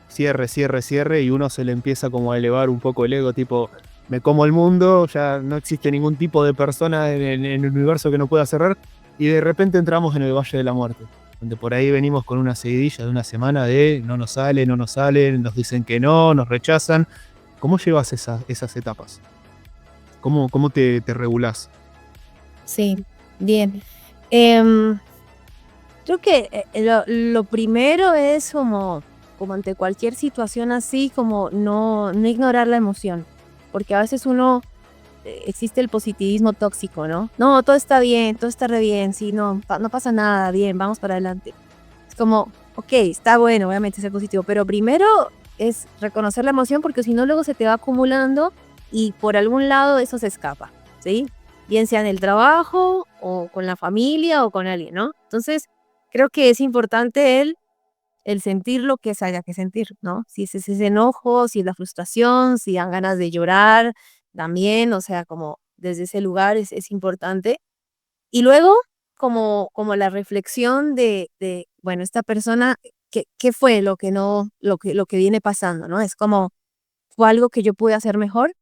cierre, cierre, cierre, y uno se le empieza como a elevar un poco el ego, tipo, me como el mundo, ya no existe ningún tipo de persona en el universo que no pueda cerrar, y de repente entramos en el Valle de la Muerte, donde por ahí venimos con una seguidilla de una semana de no nos sale, no nos sale, nos dicen que no, nos rechazan. ¿Cómo llevas esas etapas? ¿Cómo te regulás? Sí, bien. Em, Creo que lo primero es como ante cualquier situación así, como no ignorar la emoción, porque a veces uno, existe el positivismo tóxico, ¿no? No, todo está bien, todo está re bien, sí, no pasa nada, bien, vamos para adelante. Es como, ok, está bueno, obviamente ser positivo, pero primero es reconocer la emoción porque si no luego se te va acumulando y por algún lado eso se escapa, ¿sí? Bien sea en el trabajo o con la familia o con alguien, ¿no? Entonces, creo que es importante el sentir lo que se haya que sentir, ¿no? Si es ese enojo, si es la frustración, si dan ganas de llorar, también, o sea, como desde ese lugar es importante. Y luego, como la reflexión bueno, esta persona, ¿qué fue lo que no, lo que viene pasando, ¿no? Es como, ¿fue algo que yo pude hacer mejor?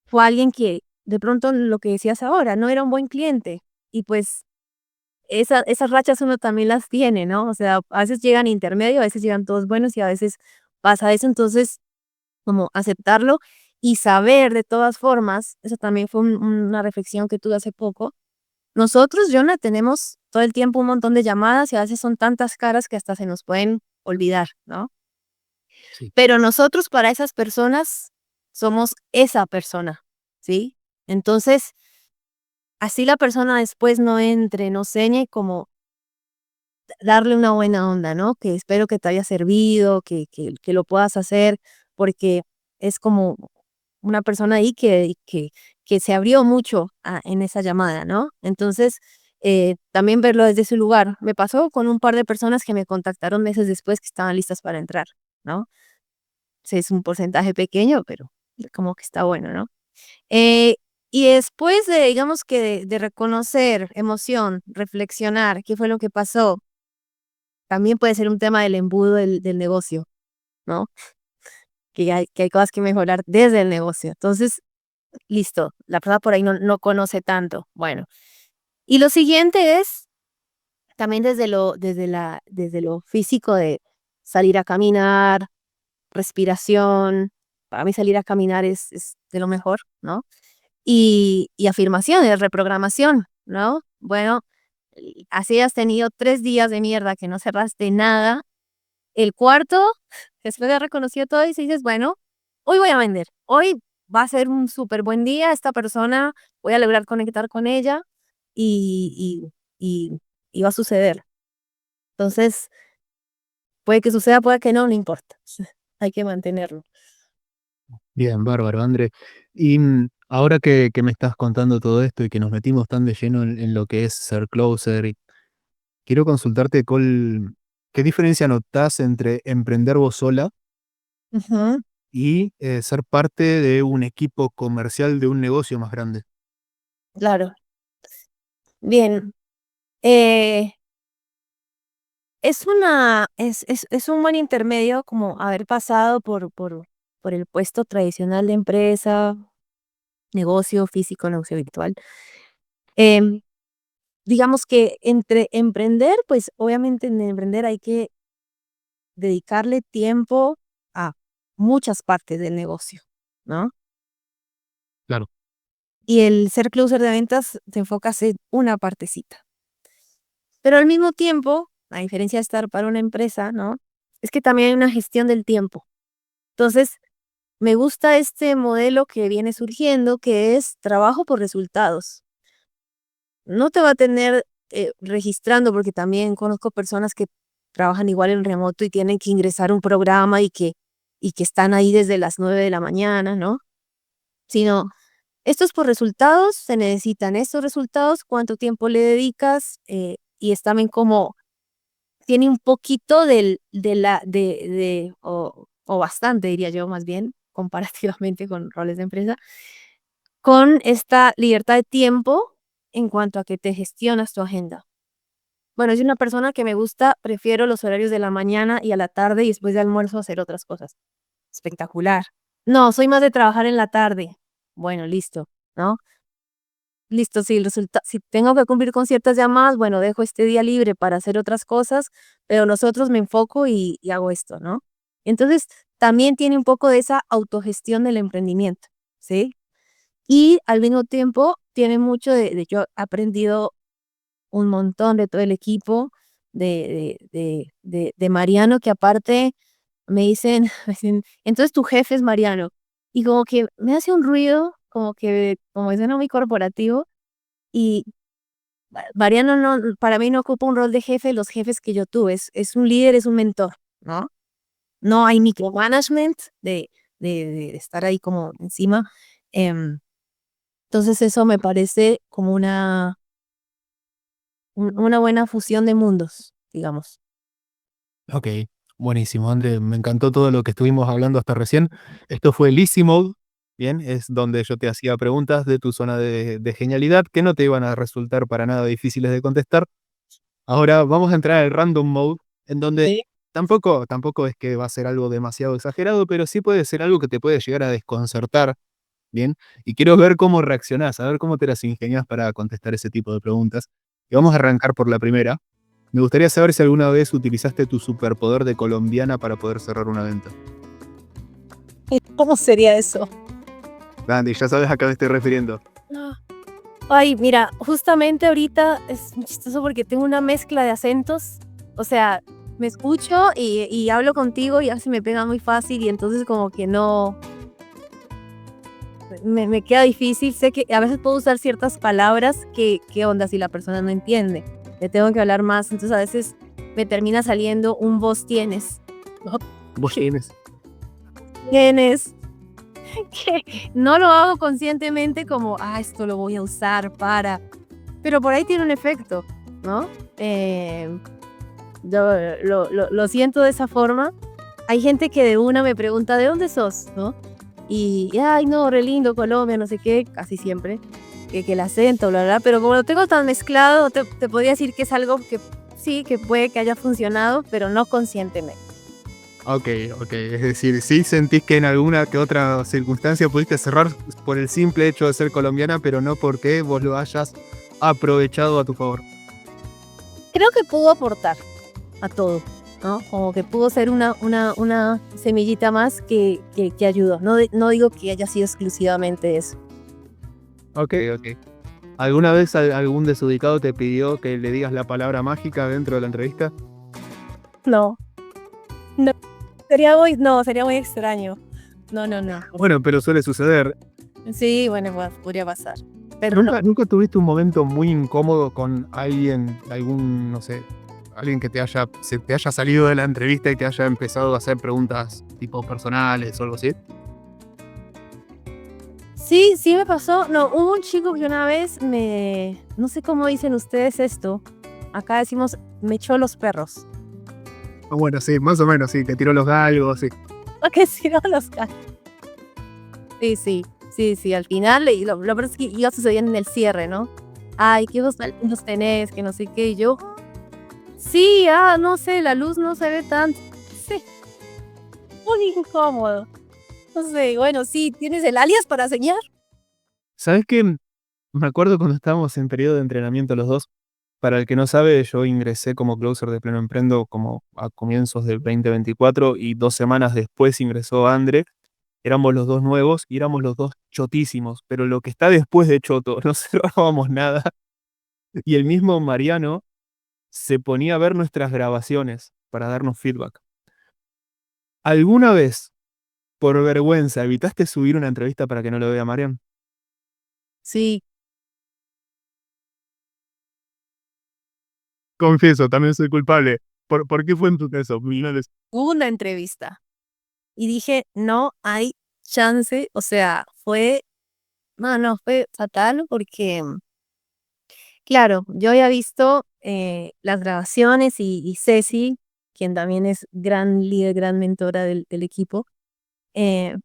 ¿Fue alguien que, de pronto, lo que decías ahora, no era un buen cliente? Y pues esas rachas uno también las tiene, ¿no? O sea, a veces llegan intermedio, a veces llegan todos buenos y a veces pasa eso. Entonces, como aceptarlo y saber de todas formas, eso también fue una reflexión que tuve hace poco. Nosotros, Jonah, tenemos todo el tiempo un montón de llamadas y a veces son tantas caras que hasta se nos pueden olvidar, ¿no? Sí. Pero nosotros para esas personas somos esa persona, ¿sí? Entonces, así la persona después no entre, no señe, como darle una buena onda, ¿no? Que espero que te haya servido, que lo puedas hacer, porque es como una persona ahí que se abrió mucho en esa llamada, ¿no? Entonces, también verlo desde ese lugar. Me pasó con un par de personas que me contactaron meses después que estaban listas para entrar, ¿no? Sí, es un porcentaje pequeño, pero como que está bueno, ¿no? Eh, y después de, digamos que de reconocer emoción, reflexionar, qué fue lo que pasó, también puede ser un tema del embudo del negocio, ¿no? Que hay cosas que mejorar desde el negocio. Entonces, listo, la persona por ahí no conoce tanto. Bueno, y lo siguiente es también desde lo físico de salir a caminar, respiración. Para mí salir a caminar es de lo mejor, ¿no? Y afirmaciones, reprogramación, ¿no? Bueno, así has tenido 3 días de mierda que no cerraste nada. El cuarto, después de haber reconocido todo, y dices, bueno, hoy voy a vender, hoy va a ser un súper buen día, esta persona, voy a lograr conectar con ella y, y, y, y va a suceder. Entonces, puede que suceda, puede que no importa. Hay que mantenerlo. Bien, bárbaro, André. Y ahora que me estás contando todo esto y que nos metimos tan de lleno en lo que es ser closer, y quiero consultarte qué diferencia notás entre emprender vos sola Ujú, y ser parte de un equipo comercial de un negocio más grande. claro. Bien. eh, es un buen intermedio como haber pasado por el puesto tradicional de empresa, negocio físico, negocio virtual. Em, digamos que entre emprender, pues obviamente en emprender hay que dedicarle tiempo a muchas partes del negocio, ¿no? Claro. Y el ser closer de ventas te enfocas en una partecita. Pero al mismo tiempo, a diferencia de estar para una empresa, ¿no? Es que también hay una gestión del tiempo. Entonces, me gusta este modelo que viene surgiendo, que es trabajo por resultados. No te va a tener registrando, porque también conozco personas que trabajan igual en remoto y tienen que ingresar un programa y que están ahí desde las 9 de la mañana, ¿no? Sino, esto es por resultados, se necesitan estos resultados, cuánto tiempo le dedicas, y es también como, tiene un poquito o bastante, diría yo, más bien, comparativamente con roles de empresa, con esta libertad de tiempo en cuanto a que te gestionas tu agenda. Bueno, soy una persona que me gusta, prefiero los horarios de la mañana y a la tarde y después de almuerzo hacer otras cosas. Espectacular. No, soy más de trabajar en la tarde. Bueno, listo, ¿no? Listo, si tengo que cumplir con ciertas llamadas, bueno, dejo este día libre para hacer otras cosas, pero nosotros me enfoco y hago esto, ¿no? Entonces, también tiene un poco de esa autogestión del emprendimiento, ¿sí? Y al mismo tiempo tiene mucho yo he aprendido un montón de todo el equipo, de Mariano, que aparte me dicen, me dicen: "Entonces tu jefe es Mariano". Y como que me hace un ruido, como que suena muy corporativo, y Mariano no, para mí no ocupa un rol de jefe, los jefes que yo tuve, es un líder, es un mentor, ¿no? No hay micromanagement de estar ahí como encima. Entonces eso me parece como una buena fusión de mundos, digamos. Ok, buenísimo, André. Me encantó todo lo que estuvimos hablando hasta recién. Esto fue el Easy Mode, bien, es donde yo te hacía preguntas de tu zona de genialidad que no te iban a resultar para nada difíciles de contestar. Ahora vamos a entrar al Random Mode, en donde Sí. tampoco es que va a ser algo demasiado exagerado, pero sí puede ser algo que te puede llegar a desconcertar, bien. Y quiero ver cómo reaccionás, a ver cómo te las ingenias para contestar ese tipo de preguntas. Y vamos a arrancar por la primera. Me gustaría saber si alguna vez utilizaste tu superpoder de colombiana para poder cerrar una venta. ¿Cómo sería eso? Andy, ya sabes a qué me estoy refiriendo. Ah. Ay, mira, justamente ahorita es muy chistoso porque tengo una mezcla de acentos. O sea, me escucho y hablo contigo y ya se me pega muy fácil y entonces como que no, me queda difícil. Sé que a veces puedo usar ciertas palabras que, ¿qué onda si la persona no entiende? Le tengo que hablar más, entonces a veces me termina saliendo un vos tienes. ¿No? Vos tienes. Tienes. Que no lo hago conscientemente como, esto lo voy a usar para, pero por ahí tiene un efecto, ¿no? Yo lo siento de esa forma. Hay gente que de una me pregunta, ¿de dónde sos? ¿No? Y, ay, no, re lindo, Colombia, no sé qué, casi siempre, que el acento, bla, bla, pero como lo tengo tan mezclado, te podría decir que es algo que sí, que puede que haya funcionado, pero no conscientemente. Ok, ok. Es decir, sí sentís que en alguna que otra circunstancia pudiste cerrar por el simple hecho de ser colombiana, pero no porque vos lo hayas aprovechado a tu favor. Creo que pudo aportar a todo, ¿no? Como que pudo ser una semillita más que ayudó. No digo que haya sido exclusivamente eso. Ok, ok. ¿Alguna vez algún desubicado te pidió que le digas la palabra mágica dentro de la entrevista? No, no, sería muy extraño. No, no, no. Bueno, pero suele suceder. Sí, bueno, podría pasar, pero no. ¿Nunca tuviste un momento muy incómodo con alguien, algún, no sé, alguien que se te haya salido de la entrevista y te haya empezado a hacer preguntas tipo personales o algo así? Sí, sí me pasó. No, hubo un chico que una vez no sé cómo dicen ustedes esto. Acá decimos, me echó los perros. Bueno, sí, más o menos, sí, te tiró los galgos, sí. ¿A qué si no los gatos? Sí, sí, sí, sí, al final, y lo peor es que iba sucediendo en el cierre, ¿no? Ay, qué ojos tan lindos tenés, que no sé qué, y yo, sí, no sé, la luz no se ve tanto. Sí, muy incómodo. No sé, bueno, sí, ¿tienes el alias para señar? ¿Sabes qué? Me acuerdo cuando estábamos en periodo de entrenamiento los dos. Para el que no sabe, yo ingresé como closer de Pleno Emprendo como a comienzos del 2024 y 2 semanas después ingresó Andre. éramos los dos nuevos y éramos los dos chotísimos, pero lo que está después de choto, no cerrábamos nada. Y el mismo Mariano se ponía a ver nuestras grabaciones para darnos feedback. ¿Alguna vez, por vergüenza, evitaste subir una entrevista para que no lo vea Marian? Sí, Confieso, también soy culpable. ¿Por qué fue en tu caso? Millones. hubo una entrevista y dije, no hay chance, o sea, fue fatal porque, claro, yo había visto las grabaciones y Ceci, quien también es gran líder, gran mentora del equipo, eh,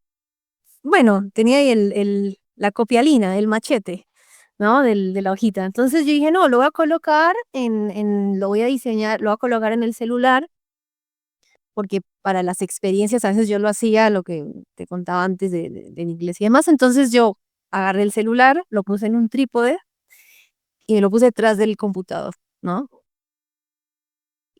bueno, tenía ahí la copialina, el machete, ¿no? De la hojita. Entonces yo dije, no, lo voy a colocar lo voy a diseñar, lo voy a colocar en el celular, porque para las experiencias a veces yo lo hacía, lo que te contaba antes del inglés y demás. Entonces yo agarré el celular, lo puse en un trípode y lo puse detrás del computador, ¿no?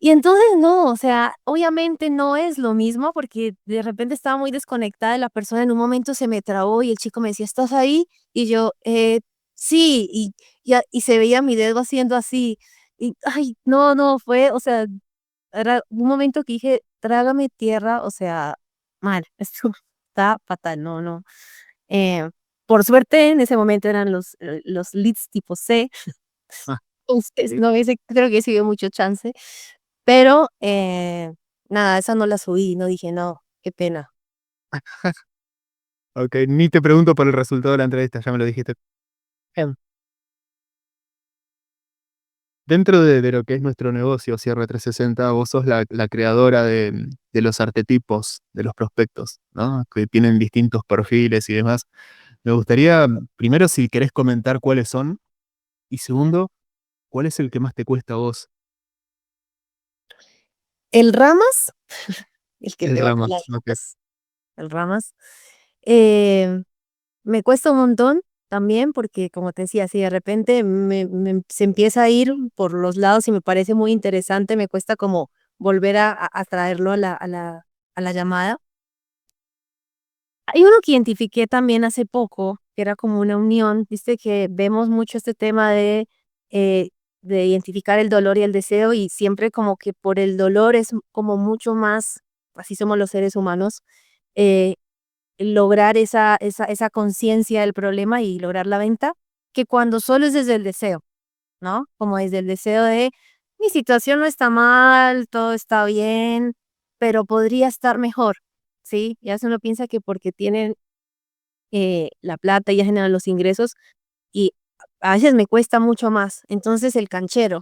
Y entonces no, o sea, obviamente no es lo mismo porque de repente estaba muy desconectada de la persona, en un momento se me trabó y el chico me decía, ¿estás ahí? Y yo, sí, y se veía mi dedo haciendo así, y, ay, no, no, o sea, era un momento que dije, trágame tierra, o sea, mal, esto está fatal, no, no. Eh, por suerte, en ese momento eran los leads tipo C, Ah, entonces sí. no hubiese, creo que sí hubo mucho chance. Pero, nada, esa no la subí, no dije: "No, qué pena". Ok, ni te pregunto por el resultado de la entrevista, ya me lo dijiste. Em, Dentro de lo que es nuestro negocio, Cierre 360, vos sos la creadora de los arquetipos de los prospectos, ¿no? Que tienen distintos perfiles y demás. Me gustaría, primero, si querés comentar cuáles son, y segundo, ¿cuál es el que más te cuesta a vos? el Ramas, el que El te va con rama, las ok. ramas, el Ramas, em, me cuesta un montón también, porque, como te decía, si de repente se empieza a ir por los lados y me parece muy interesante, me cuesta como volver a traerlo a la llamada. Hay uno que identifiqué también hace poco, que era como una unión, viste que vemos mucho este tema eh, de identificar el dolor y el deseo y siempre como que por el dolor es como mucho más, así somos los seres humanos, eh, lograr esa conciencia del problema y lograr la venta, que cuando solo es desde el deseo, ¿no? Como desde el deseo de mi situación no está mal, todo está bien, pero podría estar mejor, ¿sí? Ya uno piensa que porque tienen la plata, ya generan los ingresos y a veces me cuesta mucho más. Entonces el canchero,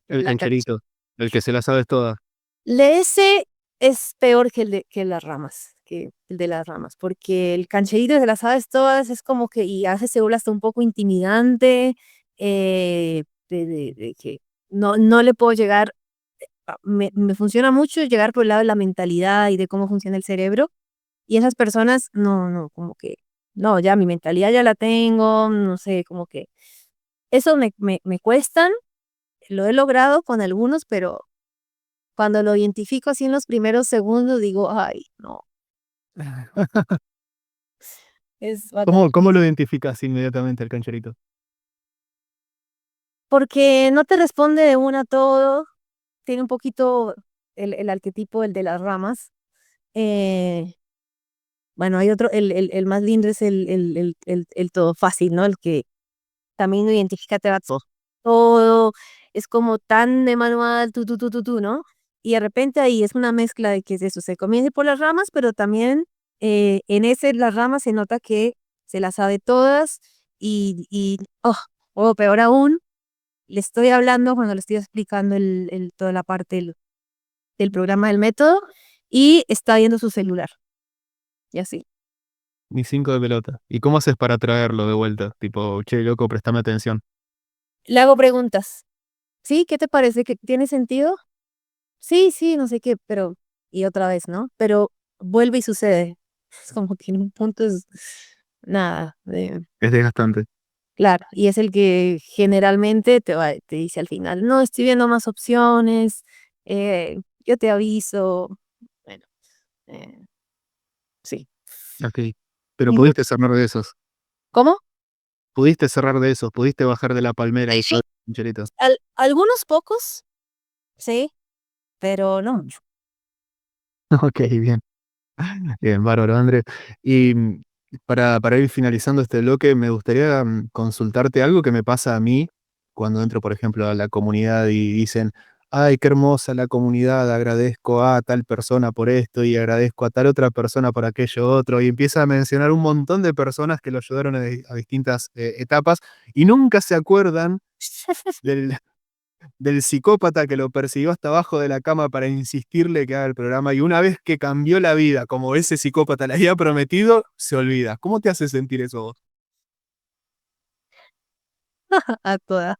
El la cancherito, el que se la sabes toda. ese es peor que las ramas, que el de las ramas, porque el cancherito de las aves todas es como que, y a veces se vuelve hasta un poco intimidante, de que no le puedo llegar, me funciona mucho llegar por el lado de la mentalidad y de cómo funciona el cerebro, y esas personas no, no, como que, no, ya mi mentalidad ya la tengo, no sé, como que eso me cuestan, lo he logrado con algunos, pero cuando lo identifico así en los primeros segundos digo: "Ay, no, es fatal". ¿Cómo lo identificas inmediatamente el cancherito? Porque no te responde de una a todo, tiene un poquito el arquetipo, el de las ramas. Eh, bueno, hay otro, el más lindo es el todo fácil, ¿no? El que también lo identifica, te da todo, es como tan de manual, tú, ¿no? Y de repente ahí es una mezcla de que es eso, se comienza por las ramas, pero también en ese las ramas se nota que se las sabe todas o peor aún, le estoy hablando cuando le estoy explicando toda la parte del programa del método y está viendo su celular y así. Ni cinco de pelota. ¿Y cómo haces para traerlo de vuelta? Tipo, che, loco, préstame atención. Le hago preguntas. ¿Sí? ¿Qué te parece? ¿Que tiene sentido? Sí, sí, no sé qué, pero y otra vez, ¿no? Pero vuelve y sucede. Es como que en un punto es nada, Es desgastante. claro, y es el que generalmente te dice al final: "No, estoy viendo más opciones, yo te aviso". Bueno, eh, sí. Ok. Pero Ujú. pudiste cerrar de esos. ¿Cómo? Pudiste cerrar de esos, pudiste bajar de la palmera y Sí, todo el chincherito. algunos pocos, sí, pero no mucho. Ok, bien. Bien, bárbaro, André. Y para ir finalizando este bloque, me gustaría consultarte algo que me pasa a mí cuando entro, por ejemplo, a la comunidad y dicen, ay, qué hermosa la comunidad, agradezco a tal persona por esto y agradezco a tal otra persona por aquello otro, y empieza a mencionar un montón de personas que lo ayudaron a distintas etapas y nunca se acuerdan del, del psicópata que lo persiguió hasta abajo de la cama para insistirle que haga el programa y una vez que cambió la vida, como ese psicópata le había prometido, se olvida. ¿Cómo te hace sentir eso vos? A toda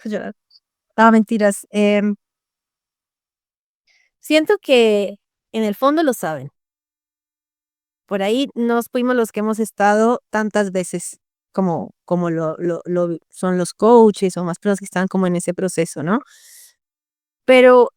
llorar. No, mentiras. Siento que en el fondo lo saben. Por ahí nos fuimos los que hemos estado tantas veces, como lo son los coaches o más personas que están como en ese proceso, ¿no? Pero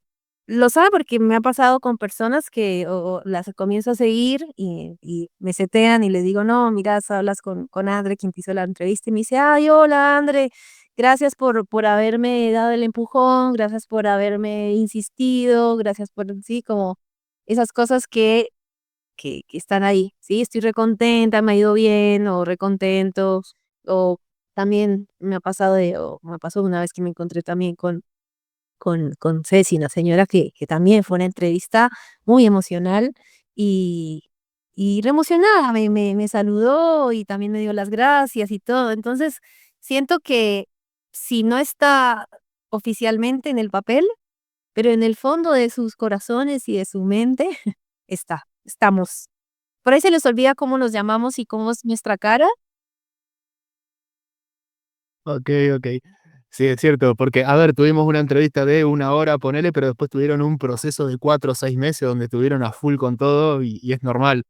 lo sabe porque me ha pasado con personas que o las comienzo a seguir y me setean y les digo: "No, mira, hablas con André, quien te hizo la entrevista", y me dice: "Ay, hola, André, gracias por haberme dado el empujón, gracias por haberme insistido, gracias por", sí, como esas cosas que están ahí, ¿sí? Estoy recontenta, me ha ido bien, o recontento, o también me pasó una vez que me encontré también con Ceci, una señora que también fue una entrevista muy emocional y re emocionada, me saludó y también me dio las gracias y todo. Entonces, siento que si no está oficialmente en el papel, pero en el fondo de sus corazones y de su mente estamos. Por ahí se les olvida cómo nos llamamos y cómo es nuestra cara. Ok, ok. Sí, es cierto, porque, a ver, tuvimos una entrevista de 1 hora, ponele, pero después tuvieron un proceso de 4 o 6 meses donde estuvieron a full con todo y es normal,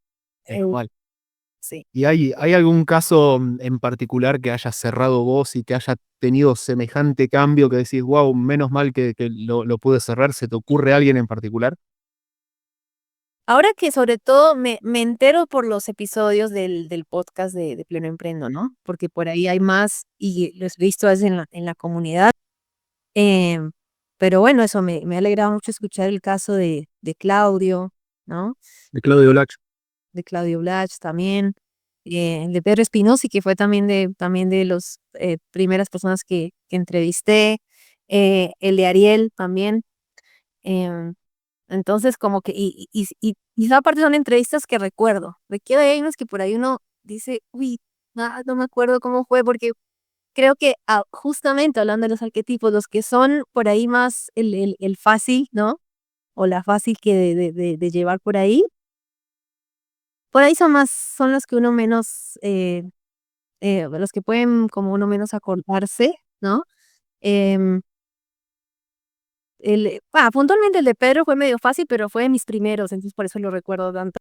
es Eu normal. sí. ¿Y hay algún caso en particular que hayas cerrado vos y que haya tenido semejante cambio que decís, wow, menos mal que lo pude cerrar? ¿Se te ocurre alguien en particular? Ahora que sobre todo me entero por los episodios del podcast de Pleno Emprendo, ¿no? Porque por ahí hay más y los he visto es en la comunidad. Em, pero bueno, eso me ha alegrado mucho escuchar el caso de Claudio, ¿no? De Claudio Lach. De Claudio Blach también, el de Pedro Espinosa, que fue también de los, primeras personas que entrevisté, el de Ariel también, em, entonces como que y esa parte son entrevistas que recuerdo, de que hay unos que por ahí uno dice: "Uy, no me acuerdo cómo fue", porque creo que, justamente hablando de los arquetipos, los que son por ahí más el fácil, ¿no? O la fácil que de llevar por ahí son los que uno menos, los que pueden como uno menos acordarse, ¿no? Em, puntualmente el de Pedro fue medio fácil, pero fue de mis primeros, entonces por eso lo recuerdo tanto.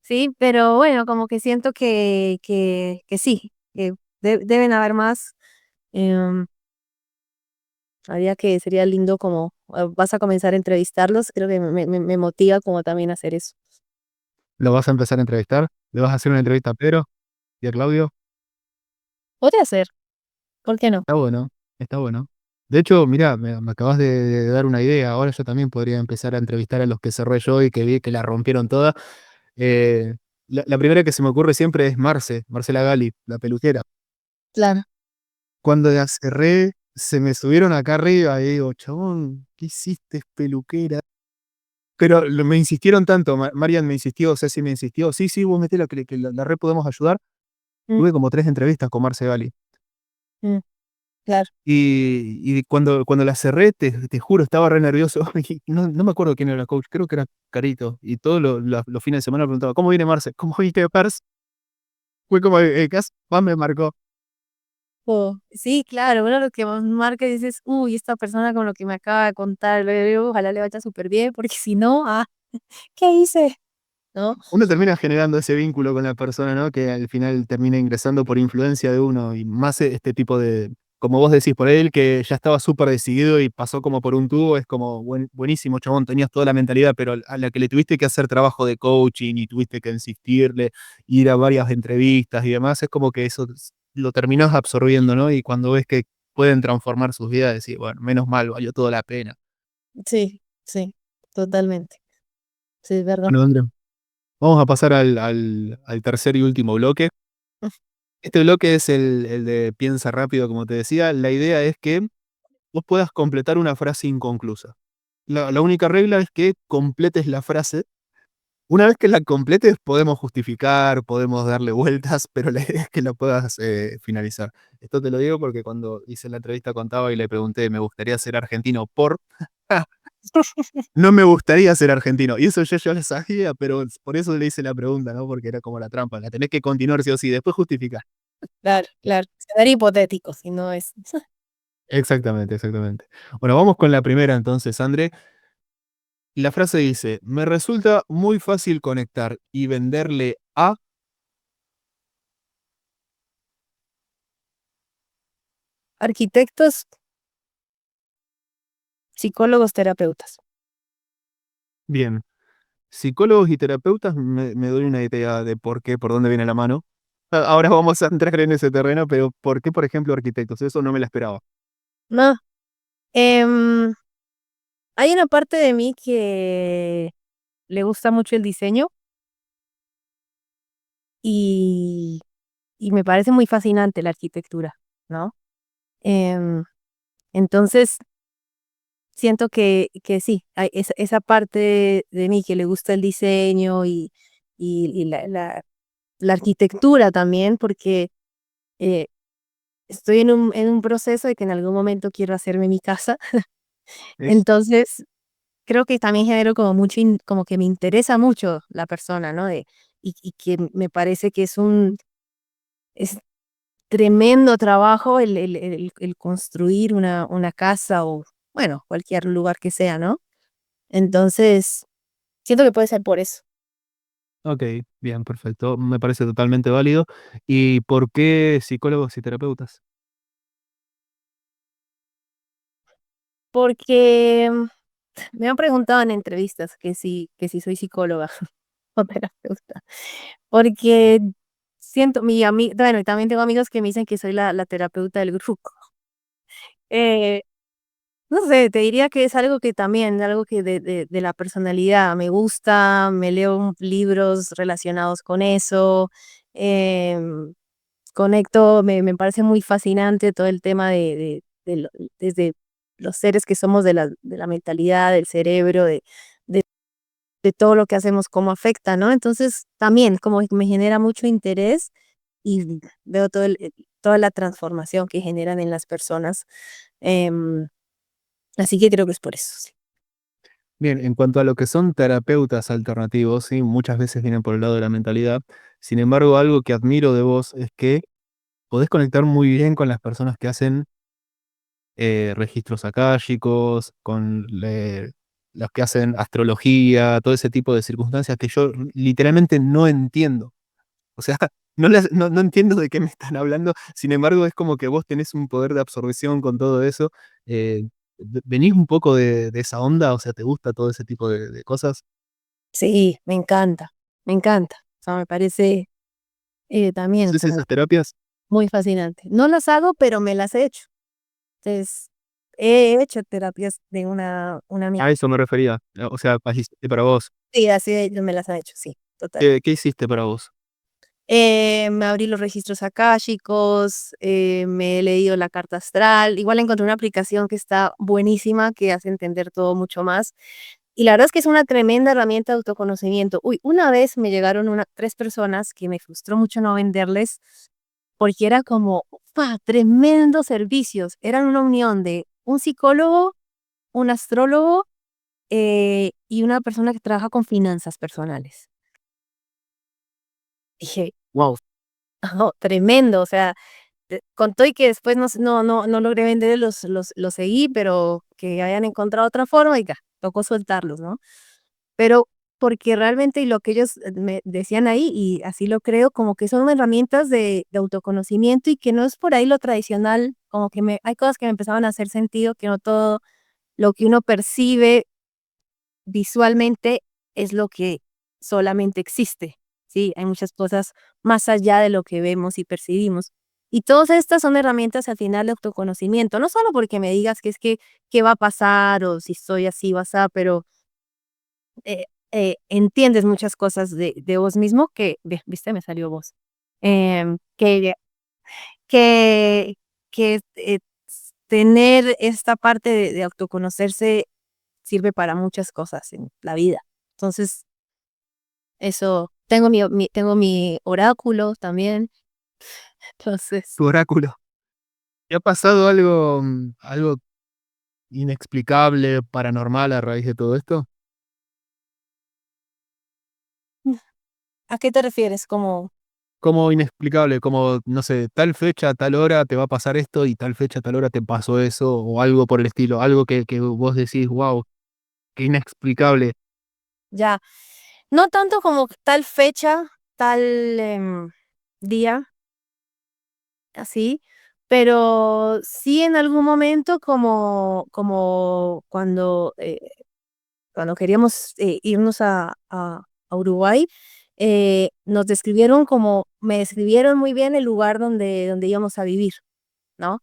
Sí, pero bueno, como que siento que sí, que deben haber más, em, habría que sería lindo como, vas a comenzar a entrevistarlos, creo que me motiva como también a hacer eso. ¿Lo vas a empezar a entrevistar? ¿Le vas a hacer una entrevista a Pedro y a Claudio? Podría ser, ¿por qué no? Está bueno, está bueno. De hecho, mirá, me acabas de dar una idea. Ahora yo también podría empezar a entrevistar a los que cerré yo y que vi que la rompieron toda. Eh, la primera que se me ocurre siempre es Marcela Gali, la peluquera. Claro. Cuando la cerré, se me subieron acá arriba y digo, chabón, ¿qué hiciste, peluquera? Pero me insistieron tanto, Marian me insistió, Ceci me insistió, sí, sí, vos metela que la re podemos ayudar. Mm, Tuve como 3 entrevistas con Marce Gali. mm, claro. Y cuando la cerré, te juro, estaba re nervioso. Y no me acuerdo quién era la coach, creo que era Carito. Y todos los fines de semana preguntaba, ¿cómo viene Marce? ¿Cómo viste Pers? Fue como, casi más me marcó. Sí, claro, uno lo que más marca y dices: "Uy, esta persona con lo que me acaba de contar, ojalá le vaya súper bien porque si no, ¿qué hice?", ¿no? Uno termina generando ese vínculo con la persona, ¿no? Que al final termina ingresando por influencia de uno y más este tipo como vos decís, por él que ya estaba súper decidido y pasó como por un tubo, es como buenísimo, chabón, tenías toda la mentalidad, pero a la que le tuviste que hacer trabajo de coaching y tuviste que insistirle, ir a varias entrevistas y demás, es como que eso lo terminás absorbiendo, ¿no? Y cuando ves que pueden transformar sus vidas, decís, bueno, menos mal, valió toda la pena. Sí, sí, totalmente. Sí, es verdad. Bueno, André, vamos a pasar al tercer y último bloque. Este bloque es el de piensa rápido, como te decía. La idea es que vos puedas completar una frase inconclusa. La única regla es que completes la frase. Una vez que la completes, podemos justificar, podemos darle vueltas, pero la idea es que la puedas finalizar. Esto te lo digo porque cuando hice la entrevista con Taba y le pregunté, me gustaría ser argentino por... no me gustaría ser argentino. Y eso yo ya lo sabía, pero por eso le hice la pregunta, ¿no? Porque era como la trampa. La tenés que continuar sí o sí, después justificar. Claro, claro. Escenario hipotético, si no es. Exactamente, exactamente. Bueno, vamos con la primera entonces, André. La frase dice, me resulta muy fácil conectar y venderle a... Arquitectos, psicólogos, terapeutas. Bien, psicólogos y terapeutas, me doy una idea de por qué, por dónde viene la mano. Ahora vamos a entrar en ese terreno, pero ¿por qué, por ejemplo, arquitectos? Eso no me la esperaba. No, em, hay una parte de mí que le gusta mucho el diseño y, y me parece muy fascinante la arquitectura, ¿no? Em, entonces, siento que sí, hay esa parte de mí que le gusta el diseño y la arquitectura también, porque eh, estoy en un proceso de que en algún momento quiero hacerme mi casa. ¿Eh? Entonces, creo que también genero como mucho, como que me interesa mucho la persona, ¿no? Y que me parece que es tremendo trabajo el construir una casa o, bueno, cualquier lugar que sea, ¿no? Entonces, siento que puede ser por eso. Ok, bien, perfecto. Me parece totalmente válido. ¿Y por qué psicólogos y terapeutas? Porque me han preguntado en entrevistas que si soy psicóloga o terapeuta. Porque siento, bueno, y también tengo amigos que me dicen que soy la terapeuta del grupo. Eh, no sé, te diría que es algo que también, algo que de la personalidad me gusta, me leo libros relacionados con eso, em, conecto, me parece muy fascinante todo el tema desde los seres que somos de la mentalidad, del cerebro, de todo lo que hacemos, cómo afecta, ¿no? Entonces, también como que me genera mucho interés y veo toda la transformación que generan en las personas. em, Así que creo que es por eso, sí. Bien, en cuanto a lo que son terapeutas alternativos, sí, muchas veces vienen por el lado de la mentalidad. Sin embargo, algo que admiro de vos es que podés conectar muy bien con las personas que hacen registros akáshicos, con los que hacen astrología, todo ese tipo de circunstancias que yo literalmente no entiendo. O sea, no entiendo de qué me están hablando. Sin embargo, es como que vos tenés un poder de absorción con todo eso. ¿Venís un poco de esa onda? O sea, ¿te gusta todo ese tipo de cosas? Sí, me encanta, me encanta. O sea, me parece también ¿Haces como esas terapias? muy fascinante. No las hago, pero me las he hecho. Entonces, he hecho terapias de una amiga. A eso me refería. O sea, hiciste para vos. Sí, así ellos me las han hecho, sí, total. ¿Qué hiciste para vos? Me abrí los registros akáshicos, me he leído la carta astral. Igual encontré una aplicación que está buenísima, que hace entender todo mucho más. Y la verdad es que es una tremenda herramienta de autoconocimiento. Uy, una vez me llegaron tres personas que me frustró mucho no venderles, porque era como, tremendos servicios. Eran una unión de un psicólogo, un astrólogo y una persona que trabaja con finanzas personales. Dije, wow, tremendo. O sea, con todo y que después no logré vender, los seguí, pero que hayan encontrado otra forma y ya, tocó soltarlos, ¿no? Pero porque realmente y lo que ellos me decían ahí, y así lo creo, como que son herramientas de autoconocimiento y que no es por ahí lo tradicional, como que hay cosas que me empezaban a hacer sentido, que no todo lo que uno percibe visualmente es lo que solamente existe, ¿sí? Hay muchas cosas más allá de lo que vemos y percibimos. Y todas estas son herramientas al final de autoconocimiento, no solo porque me digas que es que qué va a pasar o si soy así o asá, pero eh, entiendes muchas cosas de vos mismo que, viste, me salió vos, em, que, que, que tener esta parte de autoconocerse sirve para muchas cosas en la vida. Entonces, eso, tengo mi oráculo también. Entonces, Tu oráculo. ¿Te ha pasado algo, algo inexplicable, paranormal a raíz de todo esto? ¿a qué te refieres? Como, Como inexplicable, como, no sé, tal fecha, tal hora te va a pasar esto y tal fecha, tal hora te pasó eso, o algo por el estilo, algo que vos decís, wow, qué inexplicable. ya, no tanto como tal fecha, tal día, así, pero sí en algún momento como cuando queríamos irnos a Uruguay, me describieron muy bien el lugar donde íbamos a vivir, ¿no?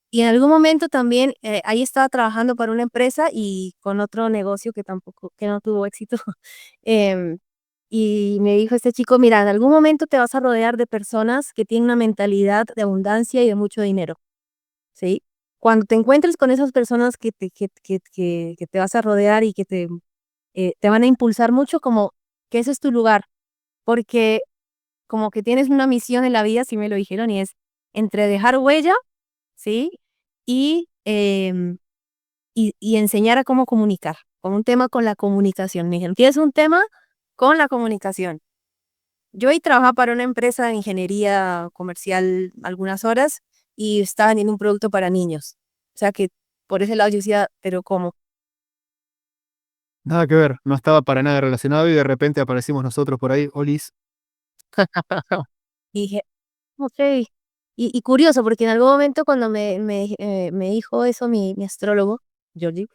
Y en algún momento también, ahí estaba trabajando para una empresa y con otro negocio que no tuvo éxito. em, y me dijo este chico, mira, en algún momento te vas a rodear de personas que tienen una mentalidad de abundancia y de mucho dinero, ¿sí? Cuando te encuentres con esas personas que te vas a rodear y que te van a impulsar mucho, como que ese es tu lugar, porque como que tienes una misión en la vida, sí me lo dijeron, y es entre dejar huella, ¿sí? Y, y enseñar a cómo comunicar, con un tema con la comunicación. Me dijeron, tienes un tema con la comunicación. Yo ahí trabajaba para una empresa de ingeniería comercial algunas horas y estaba vendiendo un producto para niños. O sea que por ese lado yo decía, pero ¿cómo? Nada que ver, no estaba para nada relacionado y de repente aparecimos nosotros por ahí, Olis. Y dije, ok. Y curioso, porque en algún momento cuando me dijo eso mi astrólogo, Georgie,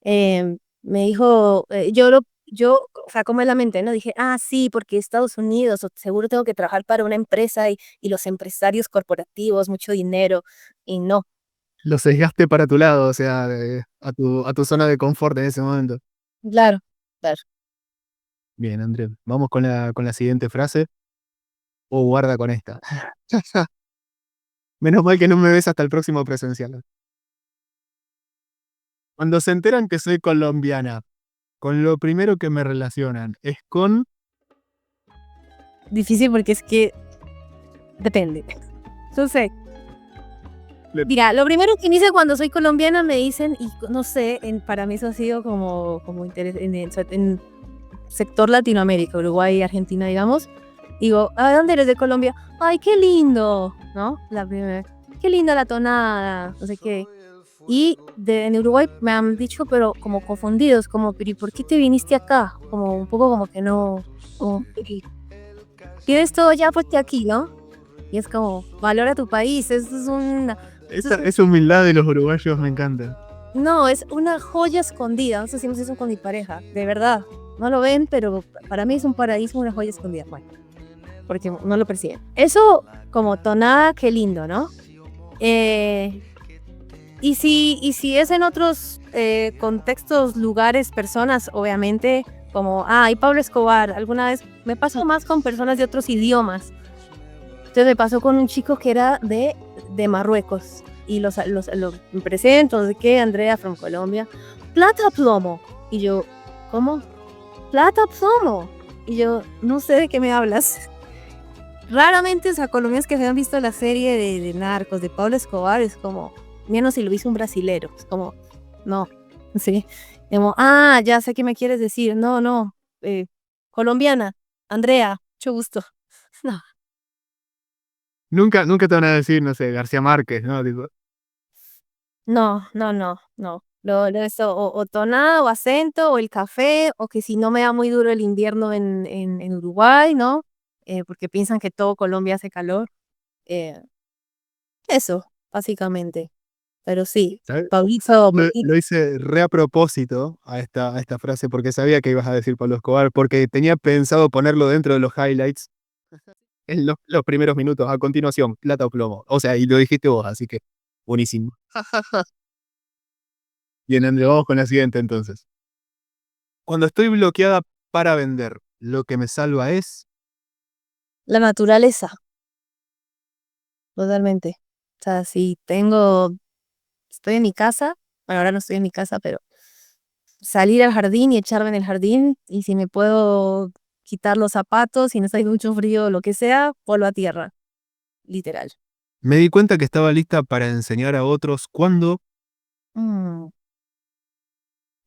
me dijo, o sea, como en la mente, ¿no? Dije, ah, sí, porque Estados Unidos, seguro tengo que trabajar para una empresa y los empresarios corporativos, mucho dinero, y no, Lo sesgaste para tu lado, o sea, a tu zona de confort en ese momento. claro, claro. Bien, André, vamos con la siguiente frase. O guarda con esta. Menos mal que no me ves hasta el próximo presencial. Cuando se enteran que soy colombiana, con lo primero que me relacionan es con... Difícil porque es que depende. Entonces, Le- mira, lo primero que dice cuando soy colombiana me dicen, y no sé, para mí eso ha sido como interés en sector Latinoamérica, Uruguay, Argentina, digamos. Digo, ¿a dónde eres de Colombia? Ay, qué lindo, ¿no? La primera, qué linda la tonada, no sé qué. Y en Uruguay me han dicho, pero como confundidos, como, pero ¿y por qué te viniste acá? Como un poco como que no, como, "¿Y tienes todo ya porque aquí, ¿no? Y es como, valora tu país, Esa humildad de los uruguayos me encanta. no, es una joya escondida. No sé si hemos eso con mi pareja, de verdad. No lo ven, pero para mí es un paraíso, una joya escondida. Bueno, porque no lo perciben. Eso como tonada, qué lindo, ¿no? Eh, y si es en otros contextos, lugares, personas, obviamente, como, y Pablo Escobar, alguna vez me pasó más con personas de otros idiomas. Entonces me pasó con un chico que era de Marruecos. Y lo me presento, no sé qué, Andrea from Colombia. Plata plomo. Y yo, ¿cómo? Plata plomo. Y yo, no sé de qué me hablas. Raramente, o sea, colombianos que se han visto la serie de Narcos, de Pablo Escobar, es como, menos si lo hizo un brasilero. Es como, no, sí. Como, ya sé qué me quieres decir. No, no, colombiana, Andrea, mucho gusto. No. Nunca te van a decir, no sé, García Márquez, ¿no? Tipo, No, no, no, no. Eso, o tonada, o acento, o el café, o que si no me da muy duro el invierno en Uruguay, ¿no? Porque piensan que todo Colombia hace calor. Eh, Eso, básicamente. Pero sí, ¿Sabes? Pablito, Lo hice re a propósito a esta frase porque sabía que ibas a decir Pablo Escobar, porque tenía pensado ponerlo dentro de los highlights en los primeros minutos. A continuación, plata o plomo. O sea, y lo dijiste vos, así que buenísimo. Bien, André, vamos con la siguiente entonces. Cuando estoy bloqueada para vender, lo que me salva es. la naturaleza, totalmente. O sea, si estoy en mi casa, bueno, ahora no estoy en mi casa, pero salir al jardín y echarme en el jardín, y si me puedo quitar los zapatos y no hay mucho frío o lo que sea, polvo a tierra, literal. Me di cuenta que estaba lista para enseñar a otros cuando. Mm.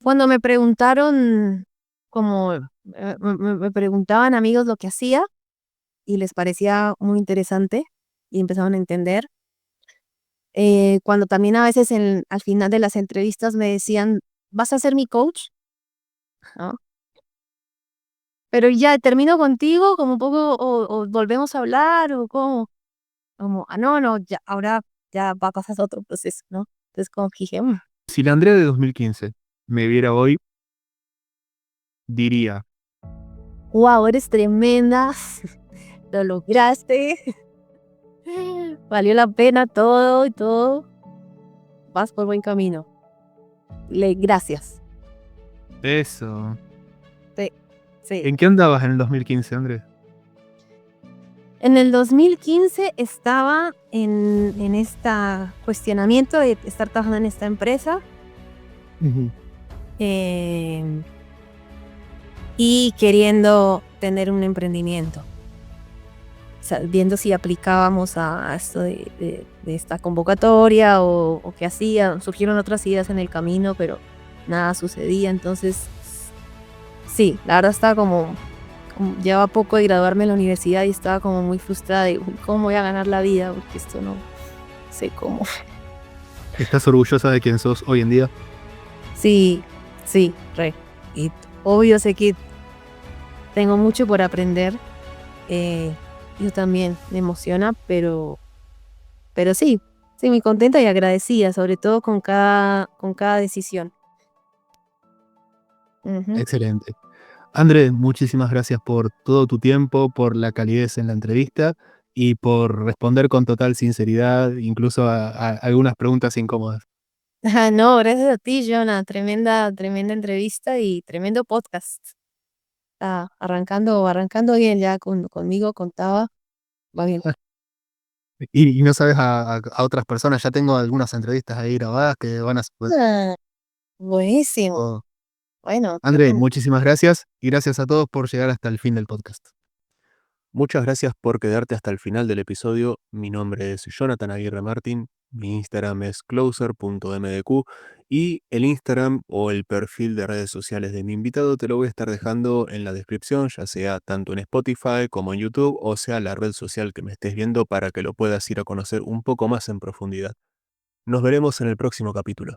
Cuando me preguntaron, como me preguntaban amigos lo que hacía y les parecía muy interesante y empezaron a entender. Cuando también a veces al final de las entrevistas me decían, ¿vas a ser mi coach? ¿No? Pero ya termino contigo, como un poco, o volvemos a hablar, o como, no, no, ya, ahora ya va a pasar a otro proceso, ¿no? Entonces como que dije, Si la Andrea de 2015 me viera hoy, diría. wow, eres tremenda, lo lograste, valió la pena todo y todo, vas por buen camino. Gracias. Eso. Sí, sí. ¿En qué andabas en el 2015, Andrés? En el 2015 estaba en este cuestionamiento de estar trabajando en esta empresa, eh, y queriendo tener un emprendimiento. O sea, viendo si aplicábamos a esto de esta convocatoria o qué hacía. Surgieron otras ideas en el camino, pero nada sucedía. Entonces, sí, la verdad estaba llevaba poco de graduarme en la universidad y estaba como muy frustrada de cómo voy a ganar la vida, porque esto no sé cómo. ¿Estás orgullosa de quién sos hoy en día? Sí, sí, re. Y obvio sé que tengo mucho por aprender. Yo también me emociona, pero sí, muy contenta y agradecida, sobre todo con cada decisión. Ujú. Excelente. Andrés, muchísimas gracias por todo tu tiempo, por la calidez en la entrevista y por responder con total sinceridad, incluso a algunas preguntas incómodas. No, gracias a ti, Jonah. Tremenda, tremenda entrevista y tremendo podcast. Está arrancando bien ya conmigo, contaba. Va bien. Y no sabes a otras personas, ya tengo algunas entrevistas ahí grabadas que van a. Ah, buenísimo. Oh. Bueno, André, muchísimas gracias y gracias a todos por llegar hasta el fin del podcast. Muchas gracias por quedarte hasta el final del episodio. Mi nombre es Jonathan Aguirre Martín, mi Instagram es closer.mdq y el Instagram o el perfil de redes sociales de mi invitado te lo voy a estar dejando en la descripción, ya sea tanto en Spotify como en YouTube, o sea la red social que me estés viendo para que lo puedas ir a conocer un poco más en profundidad. Nos veremos en el próximo capítulo.